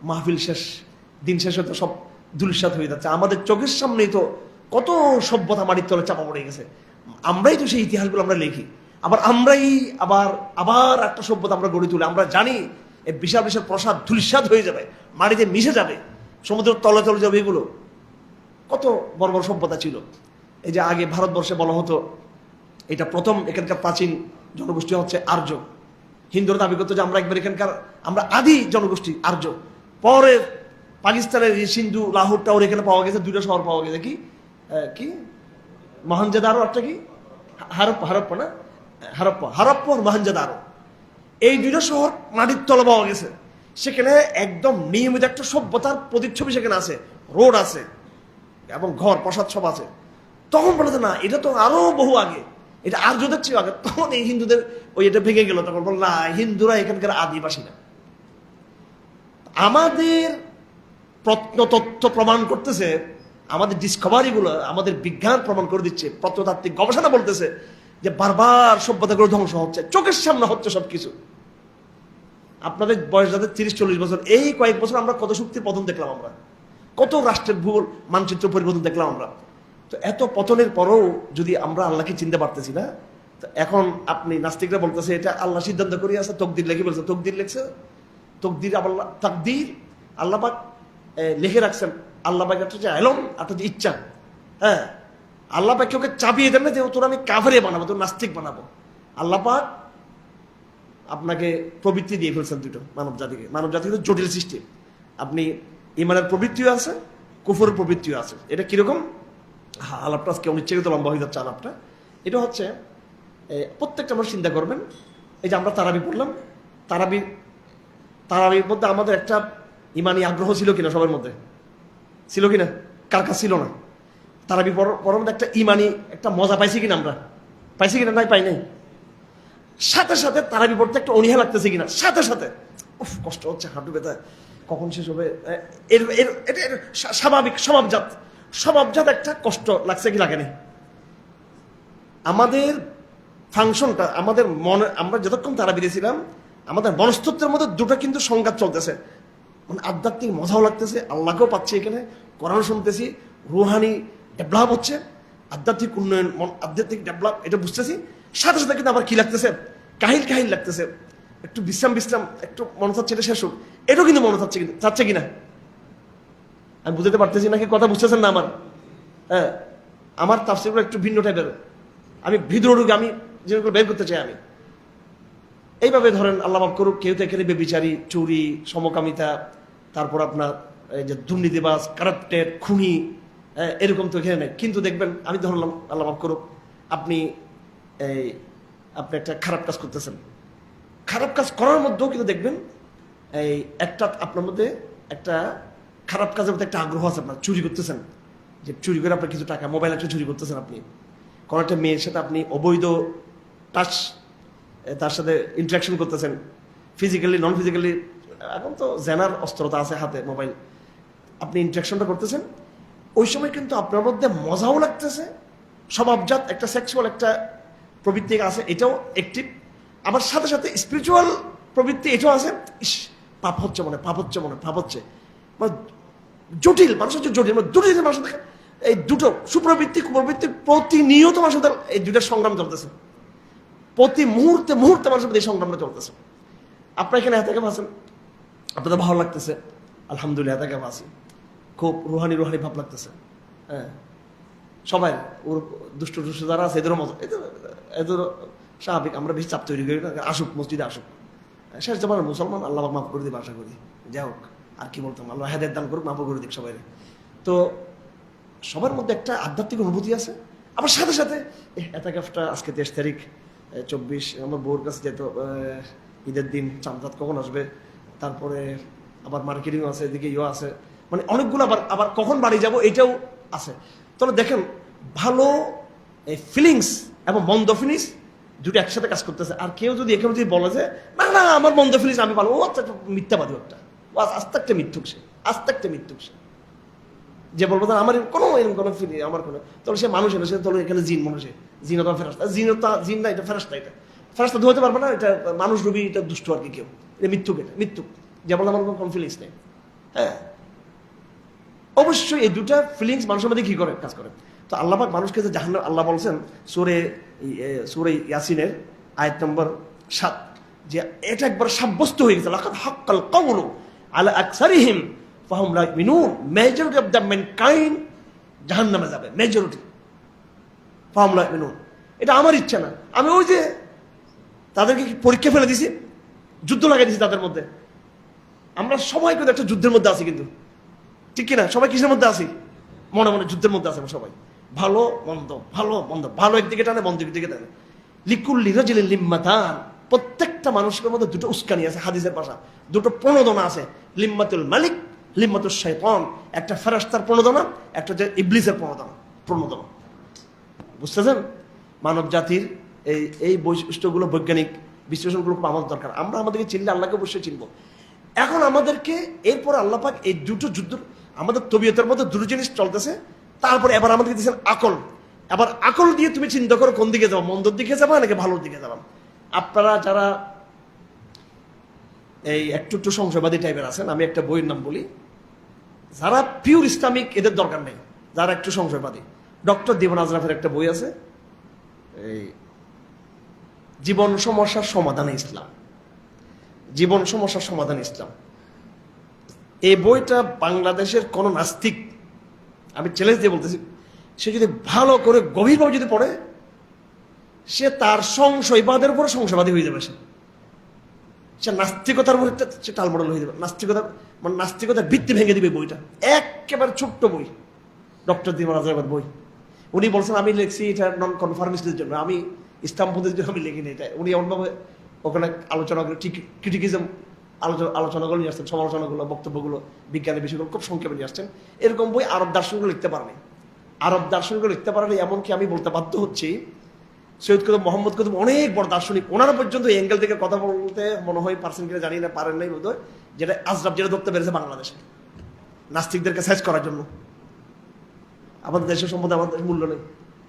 মাহফিল শেষ, দিন শেষে তো সব ধূলিসাৎ হয়ে যাচ্ছে। আমাদের চোখের সামনেই তো কত সভ্যতা মাটির তলে চাপা পড়ে গেছে। আমরাই তো সেই ইতিহাসগুলো আমরা লিখি, আবার আমরাই আবার আবার একটা সভ্যতা আমরা গড়ে তুলি। আমরা জানি এই বিশাল বিশাল প্রসাদ ধূলিসাৎ হয়ে যাবে, মাটিতে মিশে যাবে, সমুদ্রের তলে তলে যাবে। এগুলো কত বড় বড় সভ্যতা ছিল। এই যে আগে ভারতবর্ষে বলা হতো এটা প্রথম এখানকার প্রাচীন জনগোষ্ঠী হচ্ছে আর্য। হিন্দুরা দাবি করতো যে আমরা একবার এখানকার আমরা আদি জনগোষ্ঠী আর্য। পরে পাকিস্তানের সিন্ধু, লাহোর টাওর এখানে পাওয়া গেছে, দুইটা শহর পাওয়া গেছে। কি কি মহেঞ্জোদারো একটা কি হারাপ্পা না, হারাপ্পা আর মহেঞ্জোদারো, এই দুইটা শহর মাটির তলে পাওয়া গেছে। সেখানে একদম নিয়মিত একটা সভ্যতার প্রতিচ্ছবি সেখানে আছে, রোড আছে এবং ঘর প্রসাদ সব আছে। তখন বলে না এটা তো আরো বহু আগে, এটা আর্যদের চেয়ে আগে। তখন এই হিন্দুদের ওই এটা ভেঙে গেল। তখন বল না, হিন্দুরা এখানকার আদিবাসী না। আমাদের প্রত্নতত্ত্ব প্রমাণ করতেছে, আমাদের ডিসকভারি গুলো, আমাদের বিজ্ঞান প্রমাণ করে দিচ্ছে, প্রত্নতাত্ত্বিক গবেষণা বলতেছে যে বারবার সভ্যতাগুলো ধ্বংস হচ্ছে, চোখের সামনে হচ্ছে সবকিছু। আপনাদের বয়স যাদের 30-40 বছর, এই কয়েক বছর আমরা কত শক্তির পতন দেখলাম, আমরা কত রাষ্ট্রের ভূগোল মানচিত্র পরিবর্তন দেখলাম আমরা। তো এত পতনের পরেও যদি আমরা আল্লাহকে চিনতে পারতেছি না, তো এখন আপনি নাস্তিকরা বলতেছে এটা আল্লাহ সিদ্ধান্ত করে আছে, তকদির লেখে বলছে, তকদির লেখছে, তকদির আবার তাকদির আল্লাহ পাক লিখে রাখছেন। আল্লাহ পাক একটা যে এলম, একটা যে ইচ্ছা, হ্যাঁ, আল্লাহ পাক ওকে চাপিয়ে দেন না যে তোর আমি কাফেরে বানাবো, তোর নাস্তিক বানাবো। আল্লাহ পাক আপনাকে প্রবৃত্তি দিয়ে ফেলছেন দুটো মানব জাতিকে। মানব জাতি কিন্তু জটিল সৃষ্টি। আপনি ইমানের প্রবৃত্তিও আছে, কুফরের প্রবৃত্তিও আছে। এটা কিরকম? হ্যাঁ, আলাপটা আজকে অনিচ্ছাকৃত লম্বা হয়ে যাচ্ছে আলাপটা। এটা হচ্ছে প্রত্যেকটা আমরা চিন্তা করবেন, এই যে আমরা তারাবি পড়লাম, তারাবির মধ্যে আমাদের একটা ইমানি আগ্রহ ছিল কিনা? সবার মধ্যে ছিল কিনা? কার কাছে ছিল না? তারাবি পড়ার মধ্যে একটা ইমানি একটা মজা পাইছি কিনা? আমরা পাইছি কিনা? নাই, পাই নাই। সাথে সাথে তারাবি পড়তে একটা অনীহা লাগতেছে কিনা? সাথে সাথে উফ কষ্ট হচ্ছে, হাঁটু ব্যথা, কখন শেষ হবে। এটা স্বাভাবিক, স্বভাবজাত একটা কষ্ট লাগছে কি লাগেনি? আমাদের ফাংশনটা, আমাদের মনে, আমরা যতক্ষণ তারাবি দিয়েছিলাম, আমাদের মনস্তত্ত্বের মধ্যে দুটো কিন্তু সংঘাত চলতেছে। মানে আধ্যাত্মিক মজাও লাগতেছে, আল্লাহকেও পাচ্ছি এখানে, কোরআন শুনতেছি, রুহানি ডেভেলপ হচ্ছে, আধ্যাত্মিক উন্নয়ন, আধ্যাত্মিক ডেভেলপ এটা বুঝতেছি। সাথে সাথে কিন্তু আবার কি লাগতেছে? কাহিল লাগতেছে, একটু বিশ্রাম, একটু মনে চাচ্ছে এটা শেষ হোক। এটাও কিন্তু মনে চাচ্ছে কিনা? আমি বুঝতে পারতেছি নাকি? কথা বুঝতেছেন না আমার? হ্যাঁ, আমার তাফসীরগুলো একটু ভিন্ন টাইপের, আমি ভিতরঢুকে আমি যেগুলো বের করতে চাই। আমি এইভাবে ধরেন, আল্লাহ মাফ করুক, কেউ তো এখানে বেবিচারী, চুরি, সমকামিতা, তারপর আপনার এই যে দুর্নীতিবাজ, কারাপ্টেড, খুনি, এরকম তো এখানে নেই। কিন্তু দেখবেন, আমি ধরলাম, আল্লাহ মাফ করুক, আপনি একটা খারাপ কাজ করতেছেন, খারাপ কাজ করার মধ্যেও কিন্তু দেখবেন একটা আপনার মধ্যে একটা খারাপ কাজের মধ্যে একটা আগ্রহ আছে। আপনার চুরি করতেছেন, যে চুরি করে আপনার কিছু টাকা, মোবাইল একটা চুরি করতেছেন, আপনি কোনো একটা মেয়ের সাথে আপনি অবৈধ টাচ, তার সাথে ইন্টারাকশন করতেছেন, ফিজিক্যালি, নন ফিজিক্যালি। এখন তো জেনার অস্ত্রতা আছে হাতে, মোবাইল, আপনি ইন্টারাকশনটা করতেছেন। ওই সময় কিন্তু আপনার মধ্যে মজাও লাগতেছে, স্বভাবজাত একটা সেক্সুয়াল একটা প্রবৃত্তি আছে, এটাও অ্যাক্টিভ। আবার সাথে সাথে স্পিরিচুয়াল প্রবৃত্তি এটাও আছে। ইস, পাপ হচ্ছে মনে, জটিল মানুষ হচ্ছে, জটিল দুটো মানুষ। এই দুটো সুপ্রবৃত্তি, কুপ্রবৃত্তি প্রতিনিয়ত মানুষের এই দুটার সংগ্রাম চলতেছে। প্রতি মুহূর্তে মানুষের মধ্যে এই সংগ্রামটা চলতেছে। আপনার এখানে এত কেমন আছেন? আপনাদের ভালো লাগতেছে? আলহামদুলিল্লাহ, এত কেমন আছি, খুব রুহানি ভাব লাগতেছে। হ্যাঁ, সবাই ওর দুষ্ট যারা আছে এদেরও মজা, এদের স্বাভাবিক। আমরা বেশি চাপ তৈরি করি না, আসুক, মসজিদে আসুক। শেষ জামানের মুসলমান, আল্লাহ মাফ করে দিবে আশা করি। যাই হোক, আর কি বলতাম, আল্লাহ হেদায়েত দান করুক, মাফ করে দিক সবাই। তো সবার মধ্যে একটা আধ্যাত্মিক অনুভূতি আছে। আবার সাথে সাথে এতাকাফটা আজকে 23 তারিখ 24, আমার বউর কাছে যেত, ঈদের দিন চাঁদ কখন আসবে, তারপরে আবার মার্কেটিংও আছে, এদিকে ইয়ে আছে, মানে অনেকগুলো আবার কখন বাড়ি যাব এটাও আছে। তাহলে দেখেন, ভালো ফিলিংস এবং মন্দ ফিলিংস দুটো একসাথে কাজ করতেছে। আর কেউ যদি এখানে যদি বলে যে না আমার মন্দ ফিলিংস আমি ভালো, ও আচ্ছা মিথ্যাবাদী একটা, ও আস্তে একটা মিথ্যুক সে। যে বলবো আমার কোনো এরকম কোনো ফিল আমার কোনো, তাহলে সে মানুষ এলো, সে তাহলে এখানে জিন মানুষে জিনতা ফেরাস্তা, জিনতা জিন না, এটা ফেরাস্তা, এটা ফেরাস্তা ধরতে পারবে না, এটা মানুষ রবি, এটা দুষ্ট আর কি, কেউ এটা মিথ্যুক, এটা মিথ্যুক, যে বলতে আমার কোনো ফিলিংস নেই। হ্যাঁ, অবশ্যই এই দুটা ফিলিংস মানুষের মধ্যে কি করে কাজ করে। তো আল্লাহ পাক মানুষকে যে জাহান্নাম, আল্লাহ বলছেন সূরা ইয়াসিনের আয়াত নম্বর 7, যে এটা একবার সাব্যস্ত হয়ে গেছে, লাকাদ হাক্কাল কাওলু আলা আকসারিহিম ফাহুম লা ইউমিনুন, মেজরিটি অফ দ্য ম্যানকাইন্ড জাহান্নামে যাবে, মেজরিটি, ফাহুম লা ইউমিনুন। এটা আমার ইচ্ছা না, আমি ওই যে তাদেরকে পরীক্ষা ফেলে দিছি, যুদ্ধ লাগাই দিছি তাদের মধ্যে। আমরা সবাই কিন্তু একটা যুদ্ধের মধ্যে আছি, কিন্তু ঠিক কিনা? সবাই কিসের মধ্যে আছি? মনে মনে যুদ্ধের মধ্যে আছে সবাই, ভালো মন্দ, ভালো মন্দ, ভালো একদিকে টানে, মন্দ একদিকে টানে। লিকুল্লি রাজুলিন লিম্মাতান, প্রত্যেকটা মানুষের মধ্যে দুটো উস্কানি আছে, হাদিসের ভাষা দুটো প্রণোদনা আছে, লিম্মাতুল মালিক, লিম্মাতুল শাইতান, একটা ফেরেশতার প্রণোদনা, একটা যে ইবলিসের প্রণোদনা। বুঝতেছেন? মানব জাতির এই বৈশিষ্ট্যগুলো, বৈজ্ঞানিক বিশ্লেষণগুলো খুব আমাদের দরকার। আমরা আমাদেরকে চিনলে আল্লাহকে অবশ্যই চিনবো। এখন আমাদেরকে এরপর আল্লাহ পাক এই দুটো যুদ্ধ, আমাদের তবিয়তের মধ্যে দুটো জিনিস চলতেছে, তারপরে এবার আমাদেরকে দিয়েছেন আকল। এবার আকল দিয়ে তুমি চিন্তা করো কোন দিকে যাবো, মন্দর দিকে যাবা নাকি ভালোর দিকে যাবা। আপনারা যারা এই একটু একটু সংশয়বাদী টাইপের আছেন, আমি একটা বইয়ের নাম বলি, যারা পিওর ইসলামিক এদের দরকার নেই, যারা একটু সংশয়বাদী, ডক্টর দিবান আজরাফের একটা বই আছে, এই জীবন সমস্যার সমাধানে ইসলাম, জীবন সমস্যার সমাধান ইসলাম। এই বইটা বাংলাদেশের কোন নাস্তিক, আমি চ্যালেঞ্জ দিয়ে বলতেছি, সে যদি ভালো করে গভীরভাবে যদি পড়ে, সে তার সংশয়বাদের উপরে সংশয়বাদী হয়ে যাবে। সে নাস্তিকতার উপরে সে টালমডল হয়ে যাবে, নাস্তিকতার ভিত্তি ভেঙে দিবে বইটা। একেবারে ছোট্ট বই, ডক্টর দিবান আজরাফের বই। উনি বলছেন আমি লিখছি এটা নন কনফার্মিস্টদের জন্য, আমি ইসলামপন্থীদের জন্য আমি লিখিনি এটা। উনি এমনভাবে ওখানে আলোচনা করে ক্রিটিকিজম আলোচনাগুলো নিয়ে আসছেন, সমালোচনাগুলো, বক্তব্যগুলো, বিজ্ঞানের বিষয়গুলো খুব সংক্ষেপে নিয়ে আসছেন। এরকম বই আরব দার্শনিকগুলো লিখতে পারেনি, আরব দার্শনিকগুলো লিখতে পারেনি। এমনকি আমি বলতে বাধ্য হচ্ছি, সৈয়দ কুতুব, মোহাম্মদ কুতুব অনেক বড় দার্শনিক, ওনারা পর্যন্ত এই অ্যাঙ্গেল থেকে কথা বলতে মনে হয় পারছেন কিনা জানি না, পারেন নাই বোধ হয়, যেটা আজরাফ যেটা ধরতে পেরেছে বাংলাদেশে নাস্তিকদেরকে সাইজ করার জন্য। আমাদের দেশের সম্বন্ধে আমাদের মূল্য নেই।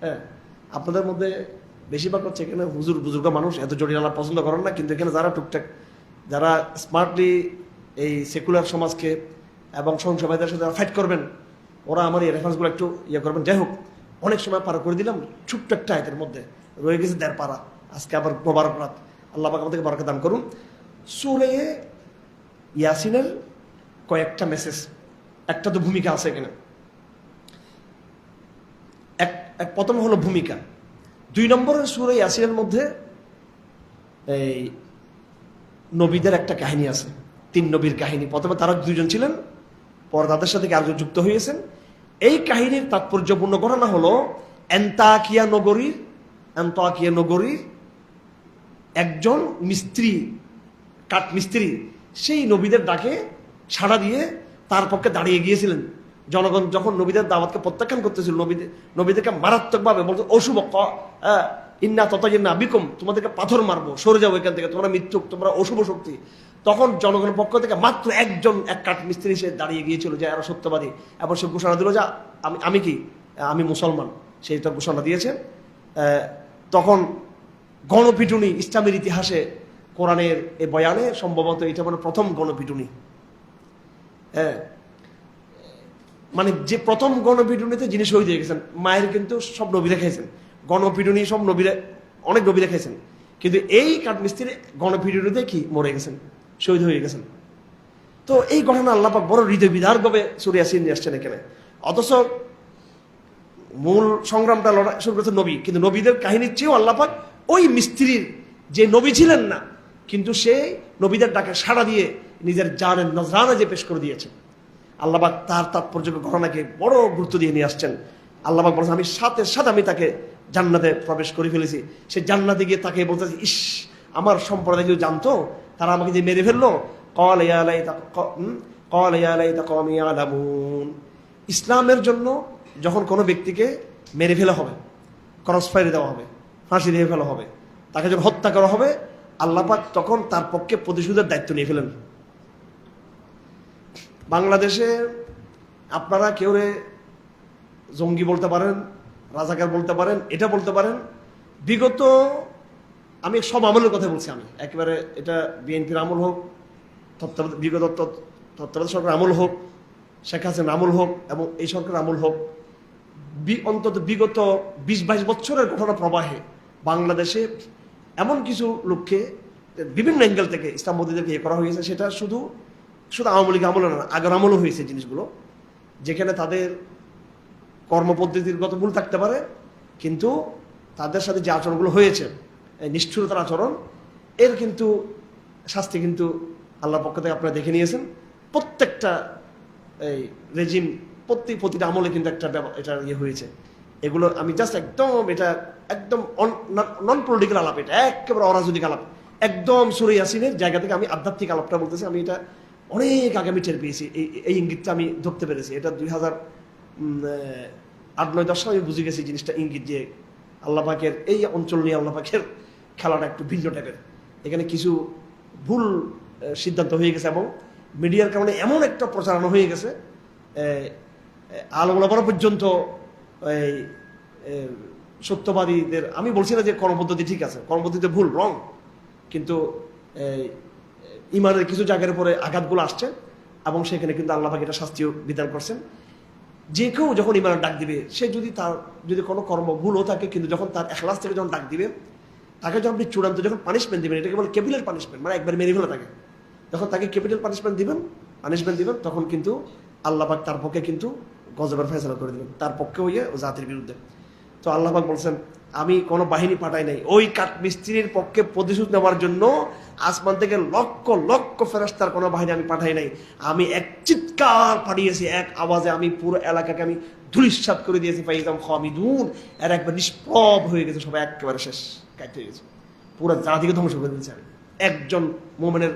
হ্যাঁ, আপনাদের মধ্যে বেশিরভাগ হচ্ছে এখানে হুজুর বুজুর্গ মানুষ, এত জটিল আলাপ পছন্দ করেন না, কিন্তু এখানে যারা টুকটাক, যারা স্মার্টলি এই সেকুলার সমাজকে এবং সংসবাদের সাথে ফাইট করবেন, ওরা আমার এই রেফারেন্সগুলো একটু ইয়ে করবেন। যাই হোক, অনেক সময় পার করে দিলাম, ছোট্ট একটা আয়াতের মধ্যে রয়ে গেছে 1.5 পারা। আজকে আবার মোবারক রাত, আল্লাহ পাক আমাদেরকে বরকত দান করুন। সূরা ইয়াসিনের কয়েকটা মেসেজ, একটা তো ভূমিকা আছে এখানে। এক প্রথম হলো ভূমিকা, 2 নম্বরের সূরা ইয়াসিনের মধ্যে এই নবীদের একটা কাহিনী আছে, 3 নবীর কাহিনী। প্রথমে তারা 2 জন ছিলেন, পর তাদের সাথে আরেকজন যুক্ত হয়েছেন। এই কাহিনীর তাৎপর্যপূর্ণ ঘটনা হলো অ্যান্তাকিয়া নগরীর একজন মিস্ত্রি, কাঠ মিস্ত্রি, সেই নবীদের ডাকে সাড়া দিয়ে তার পক্ষে দাঁড়িয়ে গিয়েছিলেন। জনগণ যখন নবীদের দাওয়াতকে প্রত্যাখ্যান করতেছিল, নবীদেরকে মারাত্মকভাবে বলতো অশুভ, ইন্না ততাইন্না বিকুম, তোমাদেরকে পাথর মারবো, সরে যাবো এখান থেকে, তোমরা মিথ্যুক, তোমরা অশুভ শক্তি। তখন জনগণের পক্ষ থেকে মাত্র একজন, এক কাঠ মিস্ত্রি সে দাঁড়িয়ে গিয়েছিল যে এরা সত্যবাদী, এবং সে ঘোষণা দিল যে আমি মুসলমান, সেইটা ঘোষণা দিয়েছে। তখন গণপিটুনি ইসলামের ইতিহাসে, কোরআনের এই বয়ানে সম্ভবত এটা মানে প্রথম গণপিটুনি। হ্যাঁ, মানে যে প্রথম গণপিটুনিতে যিনি শহীদ হয়ে গেছেন, মায়ের কিন্তু সব নবীরা খেয়েছেন, গণপিটুনি সব নবীরা, অনেক নবীরা খেয়েছেন, কিন্তু এই কাঠমিস্ত্রি গণপিটুনিতে কি মরে গেছেন, শহীদ হয়ে গেছেন। তো এই ঘটনা আল্লাহ পাক বড় হৃদয় বিদারকভাবে সূরা ইয়াসিন নিয়ে আসছেন এখানে। অথচ মূল সংগ্রামটা লড়াই শুরু করেছে নবী, কিন্তু নবীদের কাহিনীর চেয়েও আল্লাহ পাক ওই মিস্ত্রির, যে নবী ছিলেন না কিন্তু সে নবীদের ডাকে সাড়া দিয়ে নিজের জানের নজরানা যে পেশ করে দিয়েছেন, আল্লাহ পাক তার তাৎপর্যকে ঘটনাকে বড় গুরুত্ব দিয়ে নিয়ে আসছেন। আল্লাহ পাক বলছেন আমি সাথে সাথে আমি তাকে জান্নাতে প্রবেশ করে ফেলেছি। সে জান্নাতে গিয়ে তাকে বলতেছে, ইস, আমার সম্প্রদায় যদি জানতো, তারা আমাকে যে মেরে ফেললো। ইসলামের জন্য যখন কোনো ব্যক্তিকে মেরে ফেলা হবে, ক্রস ফায়ারে দেওয়া হবে, ফাঁসি দিয়ে ফেলা হবে, তাকে যখন হত্যা করা হবে, আল্লাহ পাক তখন তার পক্ষে প্রতিশোধের দায়িত্ব নিয়ে ফেলেন। বাংলাদেশে আপনারা কেউ জঙ্গি বলতে পারেন, রাজাকার বলতে পারেন, এটা বলতে পারেন। বিগত আমি সব আমলের কথা বলছি, আমি একেবারে এটা বিএনপির আমল হোক, বিগত তত্ত্বাবধায়ক সরকার আমল হোক, শেখ হাসিনার আমল হোক এবং এই সরকার আমল হোক, অন্তত বিগত 20-22 বছরের ঘটনা প্রবাহে বাংলাদেশে এমন কিছু লোককে বিভিন্ন অ্যাঙ্গেল থেকে ইসলামপন্থীদেরকে করা হয়েছে, সেটা শুধু আওয়ামী লীগ আমলে না, আগের আমলও হয়েছে জিনিসগুলো, যেখানে তাদের কর্মপদ্ধতিগত ভুল থাকতে পারে, কিন্তু তাদের সাথে যে আচরণগুলো হয়েছে, নিষ্ঠুরতার আচরণ, এর কিন্তু শাস্তি কিন্তু আল্লাহর পক্ষ থেকে আপনারা দেখে নিয়েছেন। প্রত্যেকটা এই রেজিম প্রতিটা আমলে কিন্তু একটা এটা হয়েছে। এগুলো আমি জাস্ট এটা একদম নন পলিটিক্যাল আলাপ, এটা একেবারে অরাজনৈতিক আলাপ, একদম সূরা ইয়াসিনের জায়গা থেকে আমি আধ্যাত্মিক আলাপটা বলতেছি। আমি এটা অনেক আগে আমি টের পেয়েছি, এই ইঙ্গিতটা আমি ধরতে পেরেছি। এটা 2008-9-10 সালে আমি বুঝে গেছি জিনিসটা, ইঙ্গিত যে আল্লাহ পাকের এই অঞ্চল নিয়ে আল্লাহ পাকের খেলাটা একটু ভিন্ন টাইপের। এখানে কিছু ভুল সিদ্ধান্ত হয়ে গেছে এবং মিডিয়ার কারণে এমন একটা প্রচারণা হয়ে গেছে, আলমোলামারা পর্যন্ত এই সত্যবাদীদের, আমি বলছি না যে কর্মপদ্ধতি ঠিক আছে, কর্মপদ্ধতিতে ভুল রং, কিন্তু ইমানের কিছু জায়গার উপরে আঘাতগুলো আসছে এবং সেখানে কিন্তু আল্লাহ পাক এটা শাস্তিও বিধান করছেন। যে কেউ যখন ইমানের ডাক দিবে, সে যদি কোনো কর্ম ভুলও থাকে, কিন্তু যখন তার ইখলাস থেকে যখন ডাক দিবে, তাকে যখন আপনি চূড়ান্ত যখন পানিশমেন্ট দিবেন, এটাকে বলে ক্যাপিটাল পানিশমেন্ট, মানে একবার মেরে ফেলে থাকে, যখন তাকে ক্যাপিটাল পানিশমেন্ট দিবেন, তখন কিন্তু আল্লাহ পাক তার পক্ষে কিন্তু গজবের ফয়সালা করে দিবেন, তার পক্ষে হইয়ে ও জাতির বিরুদ্ধে। তো আল্লাহ পাক বলছেন, আমি কোনো বাহিনী পাঠাই নাই, ওই কাঠমিস্ত্রির পক্ষে প্রতিশোধ নেওয়ার জন্য আসমান থেকে লক্ষ লক্ষ ফেরেশতার কোনো বাহিনী আমি পাঠাই নাই। আমি এক চিৎকার পাঠিয়েছি, এক আওয়াজে আমি পুরো এলাকাকে আমি ধূলিসাৎ করে দিয়েছি। ফাইজাম খামিদুন, এর একবার নিষ্প্রভ হয়ে গেছে, সবাই একেবারে শেষ, কাটতে গেছে, পুরো জাতিকে ধ্বংস করে দিয়েছে। আমি একজন মোমেনের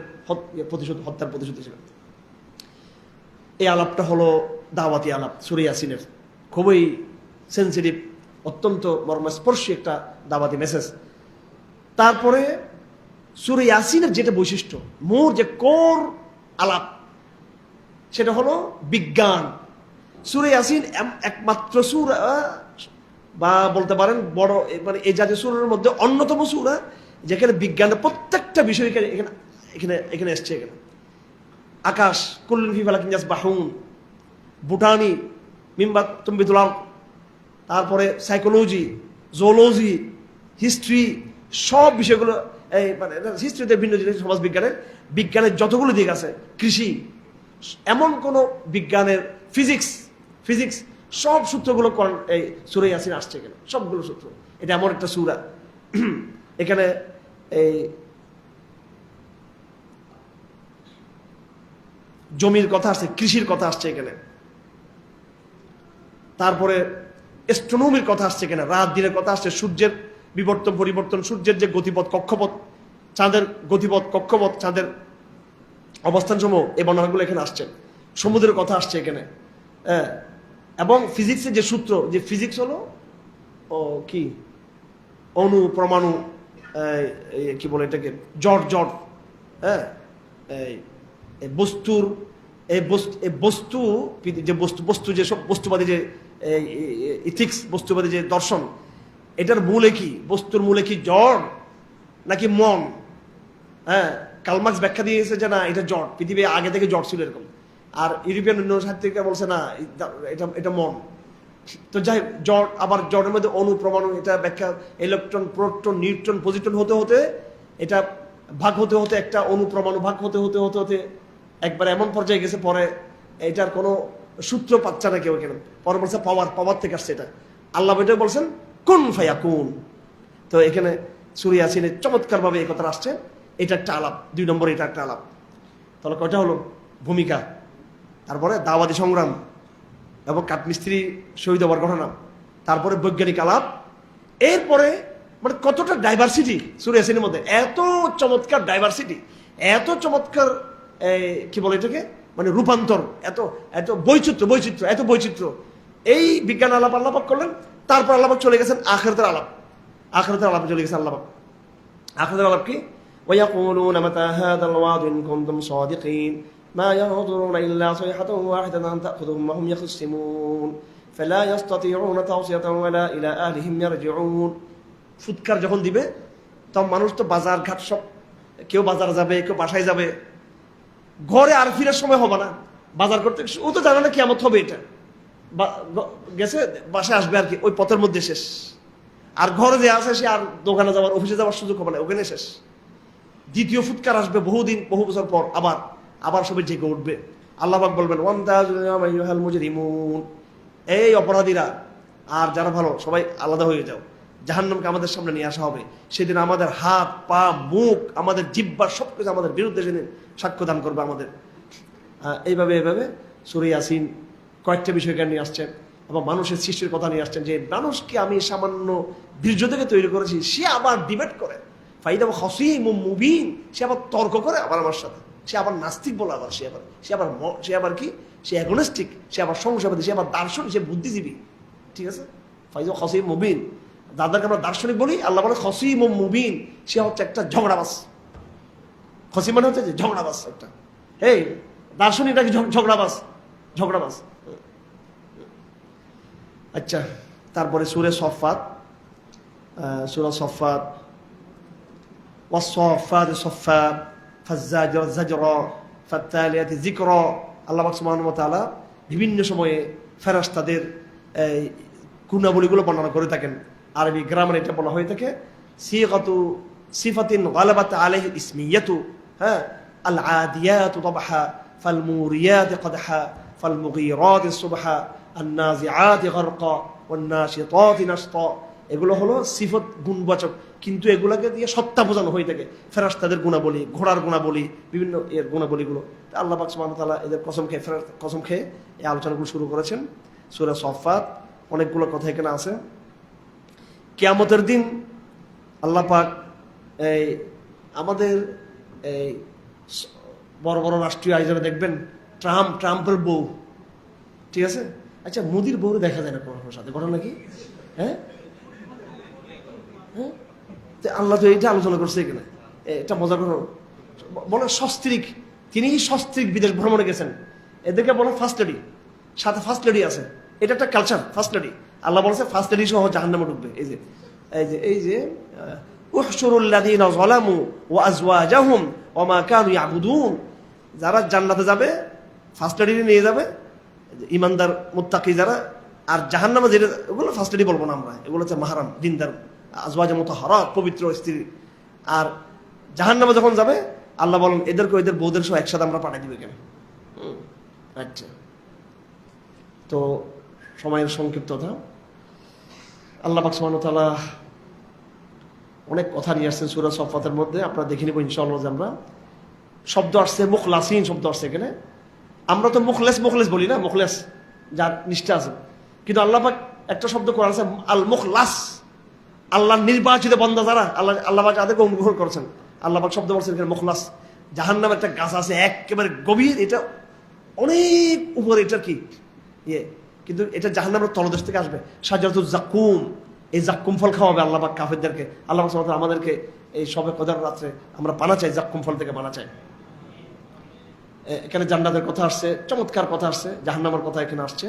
হত্যার প্রতিশোধ হিসেবে। এই আলাপটা হলো দাওয়াতি আলাপ সূরা ইয়াসিনের, খুবই সেন্সিটিভ, অত্যন্ত মর্মস্পর্শী একটা দাওয়াতি মেসেজ। তারপরে সূরা ইয়াসিনের যেটা বৈশিষ্ট্য, মূল যে কোর আলাপ, সেটা হলো বিজ্ঞান। সূরা ইয়াসিন একমাত্র সূরা, বা বলতে পারেন বড়, মানে এই জাতীয় সূরার মধ্যে অন্যতম সূরা যেখানে বিজ্ঞানের প্রত্যেকটা বিষয় এখানে এসছে। এখানে আকাশ, কুল্লুন ফি ফালাকিন ইয়াসবাহুন, বুটানি মিম্বা তুমবিতুল আরদ, তারপরে সাইকোলজি, জুওলজি, হিস্ট্রি, সব বিষয়গুলো, এই মানে হিস্ট্রিতে ভিন্ন জিনিস, সমাজ বিজ্ঞানের যতগুলো দিক আছে, কৃষি, এমন কোন বিজ্ঞানের ফিজিক্স সব সূত্রগুলো এই সূরা ইয়াসিন আসছে এখানে, সবগুলো সূত্র। এটা এমন একটা সূরা, এখানে এই জমির কথা আসছে, কৃষির কথা আসছে এখানে, তারপরে অ্যাস্ট্রোনমির কথা আসছে এখানে, রাত দিনের কথা আসছে, সূর্যের বিবর্তন পরিবর্তন, সূর্যের যে গতিপথ কক্ষপথ, চাঁদের গতিপথ কক্ষপথ, চাঁদের অবস্থান সমূহ, এই বর্ণনাগুলো এখানে আসছে। সমুদ্রের কথা আসছে এখানে, এবং ফিজিক্সের যে সূত্র, যে ফিজিক্স হলো কি অণু, পরমাণু, কি বলে এটাকে, জট, বস্তুর বস্তু যে সব বস্তুবাদী যে ইথিক্স, বস্তুবাদী যে দর্শন, এটার মূলে কি, বস্তুর মূলে কি জড় নাকি মন? কার্ল মার্কস ব্যাখ্যা দিয়েছে যে না, এটা জড়, পৃথিবী আগে থেকে জড় ছিল এরকম। আর ইউরোপিয়ান সাহিত্যিকরা বলছে না, এটা মন। তো যাই জড়, আবার জড়ের মধ্যে অণু, পরমাণু, এটা ব্যাখ্যা ইলেকট্রন, প্রোটন, নিউট্রন, পজিট্রন হতে হতে এটা ভাগ হতে হতে, একটা অণু পরমাণু ভাগ হতে হতে হতে হতে একবার এমন পর্যায়ে গেছে, পরে এটার কোনো সূত্র পাচ্ছে না কেউ এখানে। পরে বলছে পাওয়ার থেকে আসছে এটা। আল্লাহ এটাই বলছেন কুন ফায়াকুন। তো এখানে সূরা ইয়াসিনে চমৎকার ভাবে এই কথাটা আসছে। এটা একটা আলাপ, 2 নম্বর এটা একটা আলাপ। তাহলে কয়টা হলো? ভূমিকা, তারপরে দাওয়াতি সংগ্রাম এবং কাঠমিস্ত্রি শহীদ হওয়ার ঘটনা, তারপরে বৈজ্ঞানিক আলাপ, এরপরে মানে কতটা ডাইভার্সিটি সূরা ইয়াসিনের মধ্যে, এত চমৎকার ডাইভার্সিটি, এত চমৎকার কি বলে এটাকে, মানে রূপান্তর, এত বৈচিত্র্য, এত বৈচিত্র্য। এই বিজ্ঞান আলাপ আল্লাহ পাক করলেন। তারপর আল্লাহ পাক চলে গেছেন আখিরাতের আলাপে চলে গেছেন আল্লাহ পাক। আখিরাতের আলাপ কি? ويقولون متى هذا الوعد إن كنتم صادقين ما ينظرون إلا صيحة واحدة أن تأخذهم وهم يخصمون ফালা ইস্তাতিউনা তাওসিয়াতান ওয়ালা ইলা আহলিহিম ইয়ারজিউন। ফুৎকার যখন দিবে তখন মানুষ তো বাজার ঘাট সব, কেউ বাজার যাবে, কেউ বাসায় যাবে, ঘরে আর ফিরার সময় হবে না বাজার করতে। ও তো জানে না কিয়ামত হবে, এটা গেছে বাসায় আসবে আর কি, ওই পথের মধ্যে শেষ। আর ঘরে যে আছে সে আর দোকানে যাওয়ার, অফিসে যাওয়ার সুযোগ হবে না, ওখানে শেষ। দ্বিতীয় ফুৎকার আসবে বহুদিন, বহু বছর পর, আবার সবাই জেগে উঠবে। আল্লাহ পাক বলবেন ওয়ান্তাজুল ইয়াওমা আইয়ুহাল মুজরিমুন, এই অপরাধীরা আর যারা ভালো সবাই আলাদা হয়ে যাও, জাহান্নামকে আমাদের সামনে নিয়ে আসা হবে। সেদিন আমাদের হাত পা মুখ, আমাদের জিহ্বা সবকিছু আমাদের বিরুদ্ধে সেদিন সাক্ষ্য দান করবে আমাদের। এইভাবে সূরা ইয়াসিন কয়েকটা বিষয়কে নিয়ে আসছেন এবং মানুষের সৃষ্টির কথা নিয়ে আসছেন, যে মানুষকে আমি সামান্য বীর্য থেকে তৈরি করেছি, সে আবার ডিবেট করে, ফাইদা খসিম মুবিন, সে আবার তর্ক করে আবার আমার সাথে, সে আবার নাস্তিক বলে, আবার সে আবার কি, সে অ্যাগনস্টিক, সে আবার সংশয়বাদী, সে আবার দার্শনিক, সে বুদ্ধিজীবী। ঠিক আছে, ফাইদা খসিম মুবিন, যাদেরকে আমরা দার্শনিক বলি, আল্লাহ বলে খসিম মুবিন, সে হচ্ছে একটা ঝগড়াবাজ। খসিম মানে হচ্ছে যে ঝগড়াবাজ একটা, এই দার্শনিকটা কি ঝগড়াবাজ। আচ্ছা, তারপরে সূরা সফফাত, ওয়াস-সাফফাতি সাফফা ফাজ-জাজিরাতি জাজরা ফাত-তালিয়াতি যিকরা। আল্লাহ পাক সুবহানাহু ওয়া তাআলা বিভিন্ন সময়ে ফেরেশতাদের এই গুণাবলীগুলো বর্ণনা করে থাকেন। আরবি গ্রামার এটা বলা হয়ে থাকে সিগাতু সিফাতিন গালাবাত আলাইহি ইসমিয়াতু, হ্যাঁ, আল আদিয়াতু তাবহা ফাল মুরিয়াতি কদহা ফাল মুগীরাতি সুবহা আন নাজিআতি গারকা ওয়ান নাশিতাতি নাশতা। এগুলো হলো সিফত, গুণবাচক, কিন্তু এগুলোকে দিয়ে সত্তা বোঝানো হয়ে থাকে। ফেরেশতাদের গুণাবলী, ঘোড়ার গুণাবলী, বিভিন্ন এর গুণাবলীগুলো। আল্লাহ পাক সুবহানাহু ওয়া তাআলা এদের কসম খেয়ে এই আলোচনাগুলো শুরু করেছেন। সূরা সফফাত অনেকগুলো কথা এখানে আছে। কিয়ামতের দিন আল্লাহ পাক এই আমাদের এই বড় বড় রাষ্ট্রীয় আয়োজনে দেখবেন ট্রাম্পের বউ, ঠিক আছে, আচ্ছা মোদির বউরে দেখা যায় না কোনো সাথে, ঘটনা কি? হ্যাঁ, আল্লাহ তো এইটা আলোচনা করছে এখানে, এটা মজা করো বলে সস্ত্রীক, তিনি সস্ত্রীক বিদেশ ভ্রমণে গেছেন, এদেরকে বলে ফার্স্ট লেডি, সাথে ফার্স্ট লেডি আছে, এটা একটা কালচার। ফার্স্ট লেডি আল্লাহ বলছে ফার্স্ট লেডি সহ জাহান্নামে ঢুকবে। এই যে উহশুরুল লাযীনা যালামু ওয়া আযওয়াজাহুম ওয়া মা কানু ইয়াবুদুন, যারা জান্নাতে যাবে ফার্স্ট লেডি নিয়ে যাবে, ইমানদার মুত্তাকি যারা, আর জাহান্নামে যেটা ওগুলো ফার্স্ট লেডি বলবো না আমরা, এগুলো হচ্ছে মাহরাম দিনদার আজওয়াজে মুতাহহারাত, পবিত্র স্ত্রী। আর জাহান্নামে যখন যাবে আল্লাহ বলেন এদেরকে এদের বউদের সহ একসাথে আমরা পাঠিয়ে দিবে কেন? আচ্ছা, তো সময়ের সংক্ষিপ্ততা, আল্লাহ পাক সুবহানাহু ওয়া তাআলা অনেক কথা নিয়ে আসছেন সূরা সফফাতের মধ্যে। আপনারা দেখে নিব ইনশাআল্লাহ। যে আমরা শব্দ আসছে মুখলাসিন শব্দ আসছে এখানে। আমরা তো মুখলেস বলি না, মুখলেস যার নিষ্ঠা আছে, কিন্তু আল্লাহ পাক একটা শব্দ কোরআন আছে আল মুখলাস, আল্লাহর নির্বাচিত বান্দা যারা, আল্লাহ পাক যাদেরকে অনুগ্রহ করেছেন, আল্লাহ পাক শব্দ বলছেন এখানে মুখলাস। জাহান্নামে একটা গাছ আছে একেবারে গভীর, এটা অনেক উপরে, এটা কি কিন্তু এটা জাহান্নামের তলদেশ থেকে আসবে, শাজারাতুজ যাক্কুম। এই যাক্কুম ফল খাওয়াবে আল্লাহ পাক কাফেরদেরকে। আল্লাহ পাক সুবহানাহু ওয়া তাআলা আমাদেরকে এই সবে কদর রাত্রে আমরা পানা চাই, যাক্কুম ফল থেকে পানা চাই। এখানে জান্নাতের কথা আসছে, চমৎকার কথা আসছে, জাহান্নামের কথা এখানে আসছে।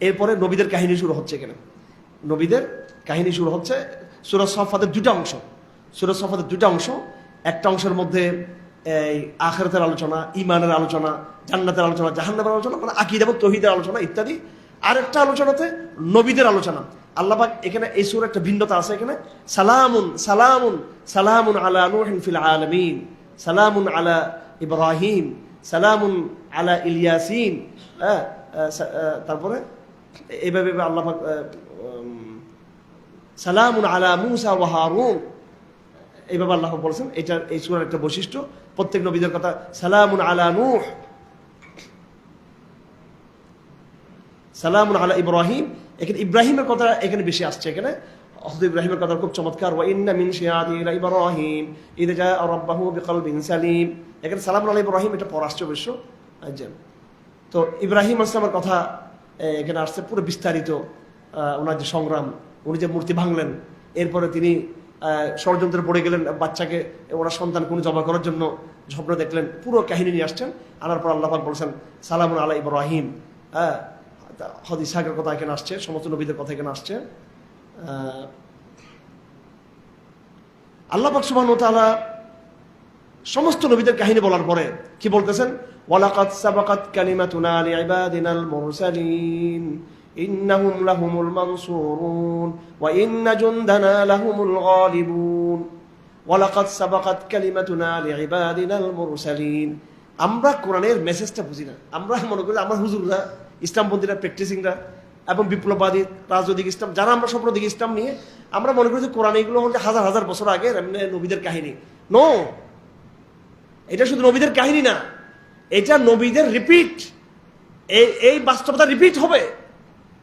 এরপরে নবীদের কাহিনী শুরু হচ্ছে। এখানে নবীদের কাহিনী শুরু হচ্ছে। সূরা সফফাতের দুটো অংশ, একটা অংশের মধ্যে এই আখিরাতের আলোচনা, ঈমানের আলোচনা, জান্নাতের আলোচনা, জাহান্নামের আলোচনা, মানে আকীদা এবং তাওহীদের আলোচনা ইত্যাদি। আরেকটা আলোচনাতে নবীদের আলোচনা। আল্লাহ পাক এখানে এই সূরা একটা ভিন্নতা আছে। এখানে সালামুন আলা নূহিন ফিল আলামিন, সালামুন আলা ইব্রাহিম, সালামুন আলা ইলিয়াসিন। তারপরে এইভাবে আল্লাহ পাক সালামুন আলা মূসা ওয়া হারুন, এইভাবে আল্লাহ বলেছেন। এটা এই সূরার একটা বৈশিষ্ট্য। প্রত্যেক নবীদের কথা সালামুন আলা নূহ, সালামুন আলা ইব্রাহিম। এখানে ইব্রাহিমের কথা এখানে বেশি আসছে। এখানে হযরত ইব্রাহিমের কথা খুব চমৎকার। ওয়া ইন্না মিন শিয়াতিহি লা ইব্রাহিম ইয জাআ রাব্বাহু বিকলবিন সালিম। এখানে সালামুন আলা ইব্রাহিম এটা পড়া আসছে অবশ্য। তো ইব্রাহিম আলাইহিস সালামের কথা এখানে আসছে পুরো বিস্তারিত। ওনার যে সংগ্রাম, উনি যে মূর্তি ভাঙলেন, এরপরে তিনি ষড়যন্ত্রে পড়ে গেলেন, বাচ্চাকে ওনার সন্তান কোন জবা করার জন্য স্বপ্ন দেখলেন, পুরো কাহিনী নিয়ে আসছেন। আনার পর আল্লাহ পাক বলছেন সালামুন আলা ইব্রাহিম। হাদিস সাহেবের কথা এখানে আসছে, সমস্ত নবীদের কথা এখানে আসছে। আল্লাহ পাক সুবহানাহু ওয়া তাআলা সমস্ত নবীদের কাহিনী বলার পরে কি বলতেছেন? ওয়ালাকাদ সাবাকাত কালিমাতুনা লিইবাদিনাল মুরসালিন ইন্নাহুম লাহুমুল মানসুরুন ওয়া ইন্না জুনদানা লাহুমুল গালিবুন। ওয়ালাকাদ সাবাকাত কালিমাতুনা লিইবাদিনাল মুরসালিন। আমরা কোরআনের মেসেজটা বুঝি না। আমরা মনে করি আমার হুজুররা, ইসলামপন্থীরা, প্র্যাকটিসিংরা এবং বিপ্লববাদী রাজনৈতিক ইসলাম যারা, আমরা সম্প্রদায়িক ইসলাম নিয়ে আমরা মনে করি যে কোরআন এগুলো হচ্ছে হাজার হাজার বছর আগে নবীদের কাহিনী। নো, এটা শুধু নবীদের কাহিনী না, এটা নবীদের রিপিট। এই বাস্তবতা রিপিট হবে।